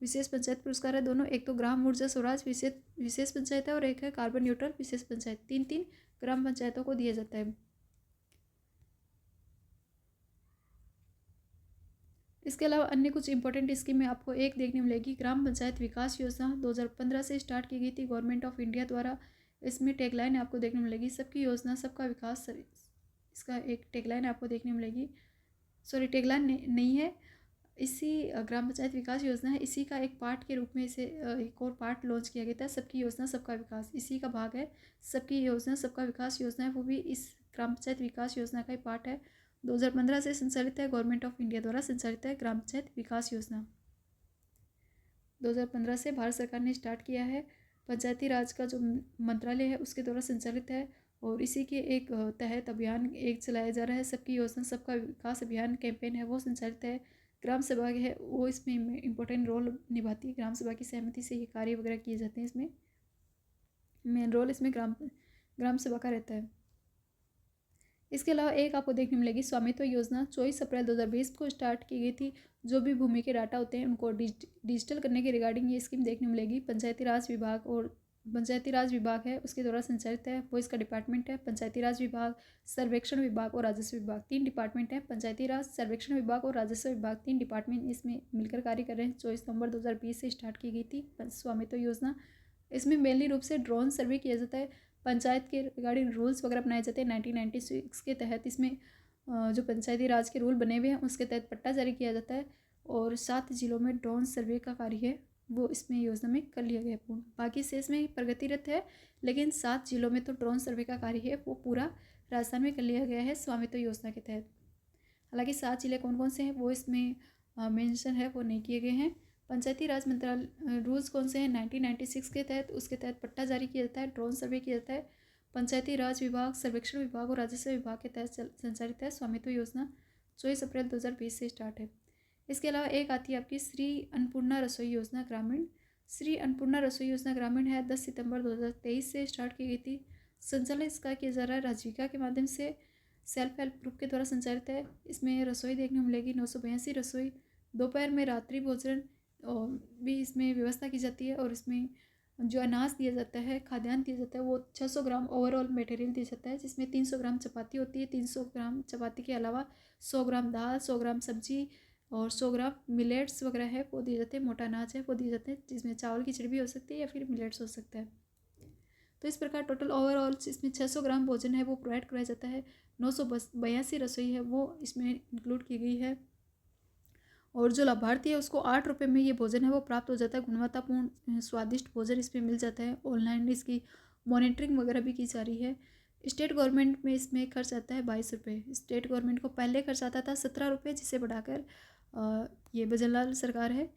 विशेष पंचायत पुरस्कार है दोनों, एक तो ग्राम ऊर्जा स्वराज विशेष पंचायत है और एक है कार्बन न्यूट्रल विशेष पंचायत। 3-3 ग्राम पंचायतों को दिया जाता है। इसके अलावा अन्य कुछ इंपॉर्टेंट स्कीमें आपको एक देखने मिलेगी। ग्राम पंचायत विकास योजना 2015 से स्टार्ट की गई थी गवर्नमेंट ऑफ इंडिया द्वारा। इसमें टैगलाइन आपको देखने मिलेगी, सबकी योजना सबका विकास। इसका एक टैगलाइन आपको देखने मिलेगी, सॉरी टैगलाइन नहीं है, इसी ग्राम पंचायत विकास योजना है, इसी का एक पार्ट के रूप में इसे एक और पार्ट लॉन्च किया गया था, सबकी योजना सबका विकास, इसी का भाग है सबकी योजना सबका विकास योजना है, वो भी इस ग्राम पंचायत विकास योजना का ही पार्ट है। 2015 से संचालित है, गवर्नमेंट ऑफ इंडिया द्वारा संचालित है ग्राम पंचायत विकास योजना। 2015 से भारत सरकार ने स्टार्ट किया है। पंचायती राज का जो मंत्रालय है उसके द्वारा संचालित है और इसी के एक तहत अभियान एक चलाया जा रहा है, सबकी योजना सबका विकास अभियान कैंपेन है वो संचालित है। ग्राम सभा है वो इसमें इम्पोर्टेंट रोल निभाती है, ग्राम सभा की सहमति से ये कार्य वगैरह किए जाते हैं। इसमें मेन रोल इसमें ग्राम सभा का रहता है। इसके अलावा एक आपको देखने मिलेगी स्वामित्व योजना, 24 अप्रैल 2020 को स्टार्ट की गई थी। जो भी भूमि के डाटा होते हैं उनको डिजिटल करने के रिगार्डिंग ये स्कीम देखने मिलेगी। पंचायती राज विभाग है उसके द्वारा संचालित है, वो इसका डिपार्टमेंट है। पंचायती राज विभाग, सर्वेक्षण विभाग और राजस्व विभाग, 3 डिपार्टमेंट हैं। पंचायती राज, सर्वेक्षण विभाग और राजस्व विभाग, 3 डिपार्टमेंट इसमें मिलकर कार्य कर रहे हैं। 24 नवंबर 2020 से स्टार्ट की गई थी स्वामित्व योजना। इसमें मेनली रूप से ड्रोन सर्वे किया जाता है, पंचायत के रिगार्डिंग रूल्स वगैरह बनाए जाते हैं। 1996 के तहत इसमें जो पंचायती राज के रूल बने हुए हैं उसके तहत पट्टा जारी किया जाता है और 7 जिलों में ड्रोन सर्वे का कार्य है वो इसमें योजना में कर लिया गया पूर्ण। बाकी से इसमें प्रगतिरत है, लेकिन 7 जिलों में तो ड्रोन सर्वे का कार्य है वो पूरा राजस्थान में कर लिया गया है स्वामित्व योजना के तहत। हालांकि 7 जिले कौन कौन से हैं वो इसमें मेंशन है, वो नहीं किए गए हैं। पंचायती राज मंत्रालय रूल्स कौन से हैं 1996 के तहत, उसके तहत पट्टा जारी किया जाता है, ड्रोन सर्वे किया जाता है। पंचायती राज विभाग, सर्वेक्षण विभाग और राजस्व विभाग के तहत संचालित है स्वामित्व योजना। 24 अप्रैल 2020 से स्टार्ट है। इसके अलावा एक आती है आपकी श्री अन्नपूर्णा रसोई योजना ग्रामीण। श्री अन्नपूर्णा रसोई योजना ग्रामीण है 10 सितंबर 2023 से स्टार्ट की गई थी। संचालन इसका किया जा रहा है राजीविका के माध्यम से, सेल्फ हेल्प ग्रुप के द्वारा संचालित है। इसमें रसोई देखने को मिलेगी 982 रसोई, दोपहर में रात्रि भोजन और भी इसमें व्यवस्था की जाती है और इसमें जो अनाज दिया जाता है, खाद्यान्न दिया जाता है वो 600 ग्राम ओवरऑल मटेरियल दिया जाता है, जिसमें 300 ग्राम चपाती होती है। 300 ग्राम चपाती के अलावा 100 ग्राम दाल, 100 ग्राम सब्जी और 100 ग्राम मिलेट्स वगैरह है वो दिए जाते हैं, मोटा अनाज है वो दिए जाते हैं, जिसमें चावल की खिचड़ी भी हो सकती है या फिर मिलेट्स हो सकता है। तो इस प्रकार टोटल ओवरऑल इसमें 600 ग्राम भोजन है वो प्रोवाइड कराया जाता है। 982 रसोई है वो इसमें इंक्लूड की गई है और जो लाभार्थी है उसको 8 रुपये में ये भोजन है वो प्राप्त हो जाता है। गुणवत्तापूर्ण स्वादिष्ट भोजन इसमें मिल जाता है। ऑनलाइन इसकी मॉनिटरिंग वगैरह भी की जा रही है। स्टेट गवर्नमेंट में इसमें खर्च आता है 22 रुपये। स्टेट गवर्नमेंट को पहले खर्च आता था 17 रुपये, जिसे बढ़ाकर ये भजनलाल सरकार है,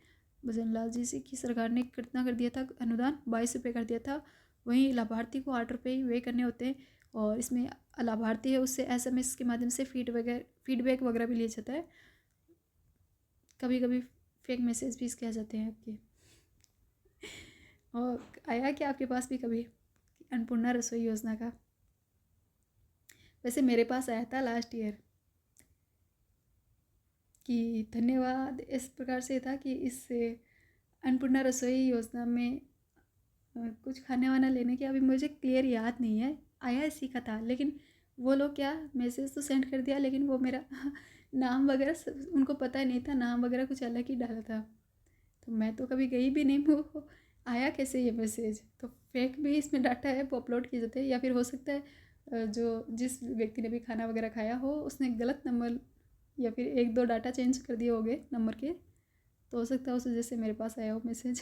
भजनलाल जी की सरकार ने कितना कर दिया था अनुदान, 22 रुपये कर दिया था। वहीं लाभार्थी को 8 रुपये वे करने होते हैं और इसमें लाभार्थी है उससे SMS के माध्यम से फीडबैक वगैरह भी लिया जाता है। कभी कभी फेक मैसेज भी इसके आ जाते हैं आपके। और आया क्या आपके पास भी कभी अन्नपूर्णा रसोई योजना का? वैसे मेरे पास आया था लास्ट ईयर कि धन्यवाद इस प्रकार से था कि इससे अन्नपूर्णा रसोई योजना में कुछ खाने वाना लेने की, अभी मुझे क्लियर याद नहीं है, आया इसी का था। लेकिन वो लोग क्या मैसेज तो सेंड कर दिया, लेकिन वो मेरा नाम वगैरह उनको पता ही नहीं था, नाम वगैरह कुछ अलग ही डाला था। तो मैं तो कभी गई भी नहीं, वो आया कैसे ये मैसेज? तो फेक भी इसमें डाटा है वो अपलोड किए जाते हैं, या फिर हो सकता है जो जिस व्यक्ति ने भी खाना वगैरह खाया हो उसने गलत नंबर या फिर 1-2 डाटा चेंज कर दिए होंगे नंबर के, तो हो सकता है उस वजह से मेरे पास आया हो मैसेज।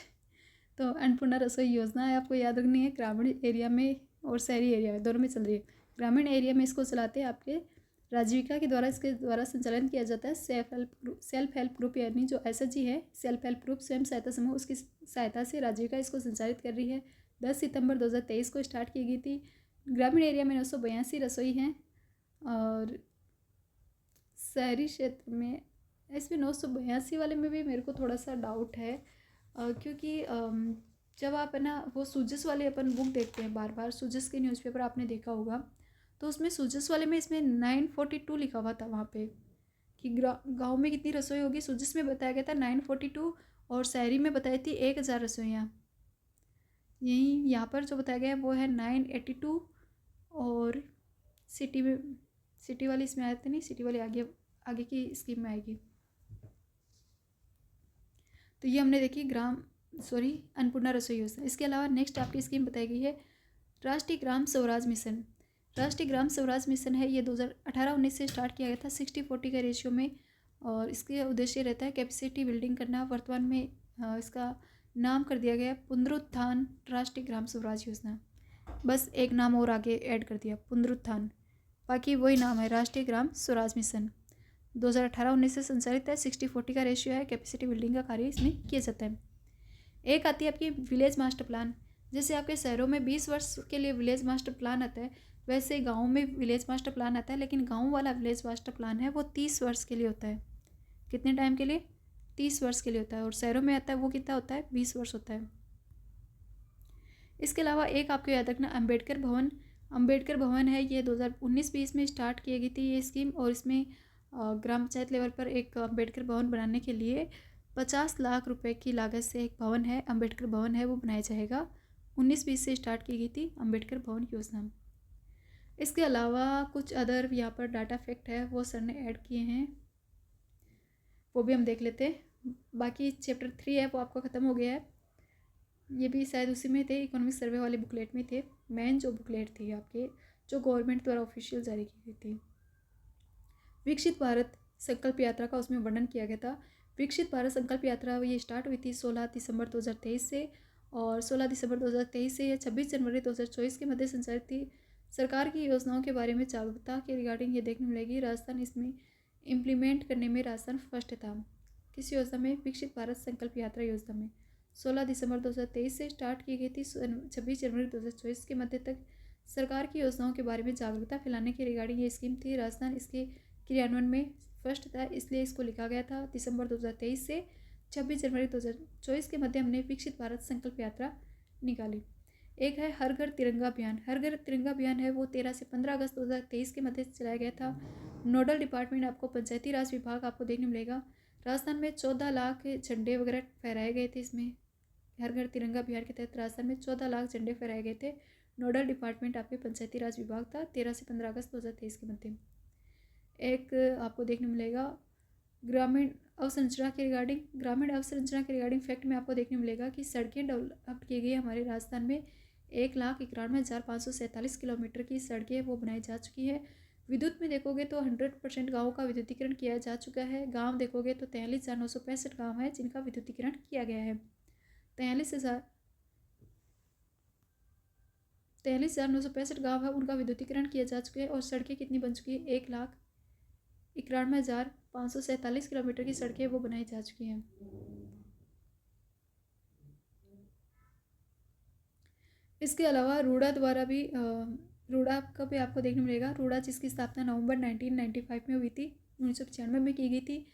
तो अन्नपूर्णा रसोई योजना है, आपको याद रखनी है, ग्रामीण एरिया में और शहरी एरिया में दोनों में चल रही है। ग्रामीण एरिया में इसको चलाते हैं आपके राजीविका के द्वारा, इसके द्वारा संचालन किया जाता है। सेल्फ हेल्प ग्रुप यानी जो SHG है, सेल्फ हेल्प ग्रुप स्वयं सहायता समूह, उसकी सहायता से राजीविका इसको संचालित कर रही है। 10 सितंबर 2023 को स्टार्ट की गई थी। ग्रामीण एरिया में 982 रसोई हैं और शहरी क्षेत्र में इसमें 982 वाले में भी मेरे को थोड़ा सा डाउट है, क्योंकि जब आप है ना वो सूजस वाले अपन बुक देखते हैं बार बार, सूजस के न्यूज़पेपर आपने देखा होगा, तो उसमें सूजस वाले में इसमें 942 लिखा हुआ था वहाँ पे कि गांव में कितनी रसोई होगी। सूजस में बताया गया था 942 और शहरी में बताई थी 1000 रसोइयाँ। यहीं यहाँ पर जो बताया गया है वो है 982। और सिटी में, सिटी वाली इसमें आती नहीं, सिटी वाली आगे आगे की स्कीम में आएगी। तो ये हमने देखी अन्नपूर्णा रसोई योजना। इसके अलावा नेक्स्ट आपकी स्कीम बताई गई है राष्ट्रीय ग्राम स्वराज मिशन। राष्ट्रीय ग्राम स्वराज मिशन है, ये 2018-19 से स्टार्ट किया गया था 60-40 के रेशियो में, और इसके उद्देश्य रहता है कैपेसिटी बिल्डिंग करना। वर्तमान में इसका नाम कर दिया गया पुनरुत्थान राष्ट्रीय ग्राम स्वराज योजना। बस एक नाम और आगे ऐड कर दिया, पुनरुत्थान, बाकी वही नाम है राष्ट्रीय ग्राम स्वराज मिशन। 2018-19 से संचालित है, 60-40 का रेशियो है, कैपेसिटी बिल्डिंग का कार्य इसमें किया जाता है। एक आती है आपकी विलेज मास्टर प्लान। जैसे आपके शहरों में 20 वर्ष के लिए विलेज मास्टर प्लान आता है, वैसे गाँव में विलेज मास्टर प्लान आता है, लेकिन गाँव वाला विलेज मास्टर प्लान है वो 30 वर्ष के लिए होता है। कितने टाइम के लिए? 30 वर्ष के लिए होता है। और शहरों में आता है वो कितना होता है? 20 वर्ष होता है। इसके अलावा एक आपको याद रखना अम्बेडकर भवन। अम्बेडकर भवन है, ये 2019-20 में स्टार्ट की गई थी ये स्कीम, और इसमें ग्राम पंचायत लेवल पर एक अम्बेडकर भवन बनाने के लिए 50 लाख रुपए की लागत से एक भवन है, अम्बेडकर भवन है, वो बनाया जाएगा। 19-20 से स्टार्ट की गई थी अम्बेडकर भवन योजना। इसके अलावा कुछ अदर यहाँ पर डाटा फैक्ट है वो सर ने ऐड किए हैं, वो भी हम देख लेते हैं। बाकी चैप्टर 3 है वो आपका ख़त्म हो गया है, ये भी शायद उसी में थे, इकोनॉमिक सर्वे वाले बुकलेट में थे। मेन जो बुकलेट थी आपके, जो गवर्नमेंट द्वारा ऑफिशियल जारी की गई थी, विकसित भारत संकल्प यात्रा का उसमें वर्णन किया गया था। विकसित भारत संकल्प यात्रा ये स्टार्ट हुई थी 16 दिसंबर 2023 से, और 16 दिसंबर 2023 से या 26 जनवरी 2024 के मध्य संचालित थी। सरकार की योजनाओं के बारे में जागरूकता के रिगार्डिंग ये देखने मिलेगी। राजस्थान इसमें इम्प्लीमेंट करने में राजस्थान फर्स्ट था। किस योजना में? विकसित भारत संकल्प यात्रा योजना में 16 दिसंबर 2023 से स्टार्ट की गई थी, 26 जनवरी 2024 के मध्य तक सरकार की योजनाओं के बारे में जागरूकता फैलाने के रिगार्डिंग ये स्कीम थी। राजस्थान इसके क्रियान्वयन में फर्स्ट था, इसलिए इसको लिखा गया था। दिसंबर 2023 से 26 जनवरी 2024 के मध्य हमने विकसित भारत संकल्प यात्रा निकाली। एक है हर घर तिरंगा अभियान। हर घर तिरंगा अभियान है वो 13 से 15 अगस्त 2023 के मध्य चलाया गया था। नोडल डिपार्टमेंट आपको पंचायती राज विभाग आपको देखने मिलेगा। राजस्थान में 14 लाख झंडे वगैरह फहराए गए थे। इसमें हर घर तिरंगा अभियान के तहत राजस्थान में 14 लाख झंडे फहराए गए थे। नोडल डिपार्टमेंट आपके पंचायती राज विभाग था 13 से 15 अगस्त 2023 के मध्य। एक आपको देखने मिलेगा ग्रामीण अवसंरचना के रिगार्डिंग। ग्रामीण अवसंरचना के रिगार्डिंग फैक्ट में आपको देखने मिलेगा कि सड़कें डेवलप की गई हमारे राजस्थान में 1,91,547 किलोमीटर की सड़कें वो बनाई जा चुकी है। विद्युत में देखोगे तो 100% गाँवों का विद्युतीकरण किया जा चुका है। गांव देखोगे तो 43,965 गाँव है जिनका विद्युतीकरण किया गया है। 43,965 गाँव है उनका विद्युतीकरण किया जा चुका है। और सड़कें कितनी बन चुकी है? 1,91,547 किलोमीटर की सड़कें वो बनाई जा चुकी हैं। इसके अलावा रूड़ा द्वारा भी रूड़ा का भी आपको देखने मिलेगा। रूड़ा जिसकी स्थापना नवंबर 1995 में हुई थी, 1995 में की गई थी।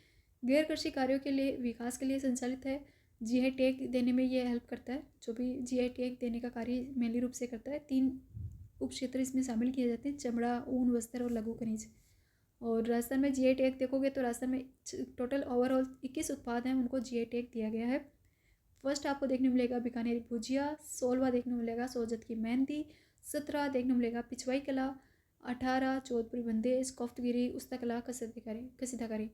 गैर कृषि कार्यों के लिए विकास के लिए संचालित है। जीआई टैग देने में ये हेल्प करता है, जो भी जीआई टैग देने का कार्य मेनली रूप से करता है। 3 उप क्षेत्र इसमें शामिल किए जाते हैं, चमड़ा, ऊन, वस्त्र और लघु खनिज। और राजस्थान में जीआई टैग देखोगे तो राजस्थान में टोटल ओवरऑल 21 उत्पाद हैं, उनको जीआई टैग दिया गया है। फर्स्ट आपको देखने मिलेगा बीकानेरी भुजिया, 16वां देखने मिलेगा सोजत की मेहंदी, 17 देखने मिलेगा पिछवाई कला, 18 जोधपुरी बंदेज, कोफ्तगिरी, उस्तकला, कसीदाकारी।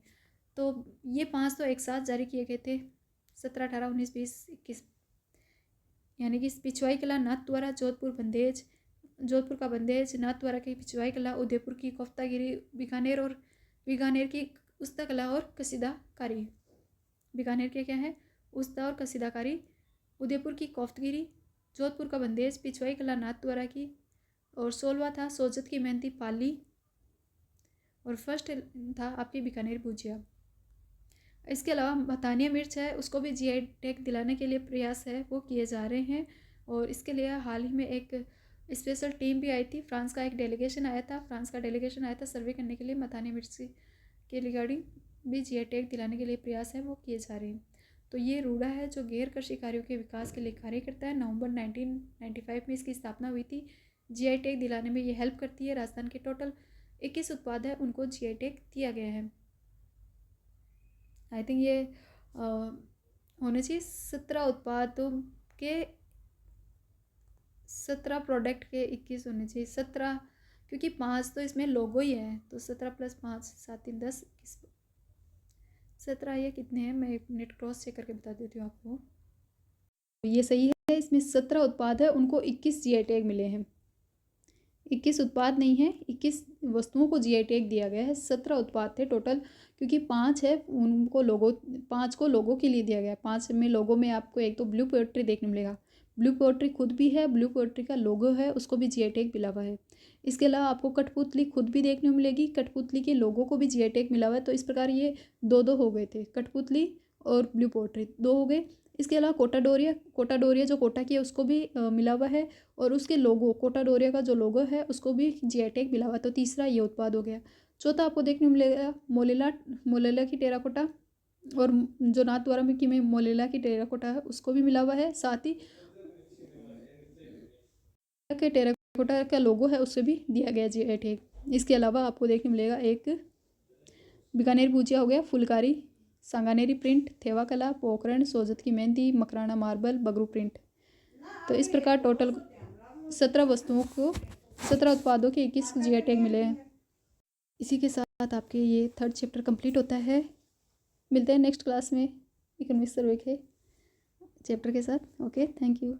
तो ये 5 तो एक साथ जारी किए गए थे 17, 18, 19, 20, 21, यानी कि पिछवाई कला नाथ द्वारा, जोधपुर का बंदेज, नाथ द्वारा की पिछवाई कला, उदयपुर की कोफ्तागिरी, बीकानेर की उस्तकला और कसीदाकारी। बीकानेर के क्या है? उस्ता और कसीदाकारी। उदयपुर की कोफ्तगिरी, जोधपुर का बंदेज, पिछवाई कला नाथ द्वारा की। और 16वां था सोजत की मेहंदी पाली। और फर्स्ट था आपकी बीकानेर भुजिया। इसके अलावा मथानिया मिर्च है, उसको भी जीआई टैग दिलाने के लिए प्रयास है वो किए जा रहे हैं। और इसके लिए हाल ही में एक स्पेशल टीम भी आई थी, फ्रांस का एक डेलीगेशन आया था सर्वे करने के लिए। मथानिया मिर्च के रिगार्डिंग भी जीआई टैग दिलाने के लिए प्रयास है वो किए जा रहे हैं। तो ये रूड़ा है जो गैर कृषि कार्यों के विकास के लिए कार्य करता है। नवंबर 1995 में इसकी स्थापना हुई थी। जीआई टैग दिलाने में ये हेल्प करती है। राजस्थान के टोटल 21 उत्पाद है उनको जीआई टैग दिया गया है। आई थिंक ये होने चाहिए 17 उत्पादों के 17 प्रोडक्ट के 21 होने चाहिए 17, क्योंकि 5 तो इसमें लोगो ही है, तो 17 + 5 7 3 10 17। ये कितने हैं, मैं 1 मिनट क्रॉस चेक करके बता देती हूँ आपको। ये सही है, इसमें 17 उत्पाद है, उनको 21 जीआई टैग मिले हैं। 21 उत्पाद नहीं है, 21 वस्तुओं को जीआई टैग दिया गया है। 17 उत्पाद थे टोटल, क्योंकि 5 है उनको लोगो, 5 को लोगो के लिए दिया गया है। 5 में लोगो में आपको एक तो ब्लू पोएट्री देखने मिलेगा, ब्लू पोएट्री खुद भी है, ब्लू पोएट्री का लोगो है, उसको भी जीआई टैग मिला हुआ है। इसके अलावा आपको कठपुतली खुद भी देखने को मिलेगी, कठपुतली के लोगो को भी जीआई टैग मिला हुआ है। तो इस प्रकार ये दो हो गए थे, कठपुतली और ब्लू पोएट्री 2 हो गए। इसके अलावा कोटा डोरिया, कोटा डोरिया जो कोटा की है उसको भी मिला हुआ है, और उसके लोगो, कोटा डोरिया का जो लोगो है उसको भी जीआई टैग मिला हुआ। तो तीसरा ये उत्पाद हो गया। चौथा आपको देखने को मिलेगा मोलेला, मोलेला की टेराकोटा, और जो नाथ द्वारा में मोलेला की टेराकोटा है उसको भी मिला हुआ है। साथ ही के टेराकोटा का लोगो है उससे भी दिया गया जीआई टैग। इसके अलावा आपको देखने मिलेगा एक बीकानेर भुजिया हो गया, फुलकारी, सांगानेरी प्रिंट, थेवा कला, पोखरण, सोजत की मेहंदी, मकराना मार्बल, बगरू प्रिंट। तो इस प्रकार टोटल 17 वस्तुओं को, 17 उत्पादों के 21 जीआई टैग मिले हैं। इसी के साथ आपके ये 3rd चैप्टर कंप्लीट होता है। मिलते हैं नेक्स्ट क्लास में इकोनॉमिक्स सर्वे के चैप्टर के साथ। Okay, thank you.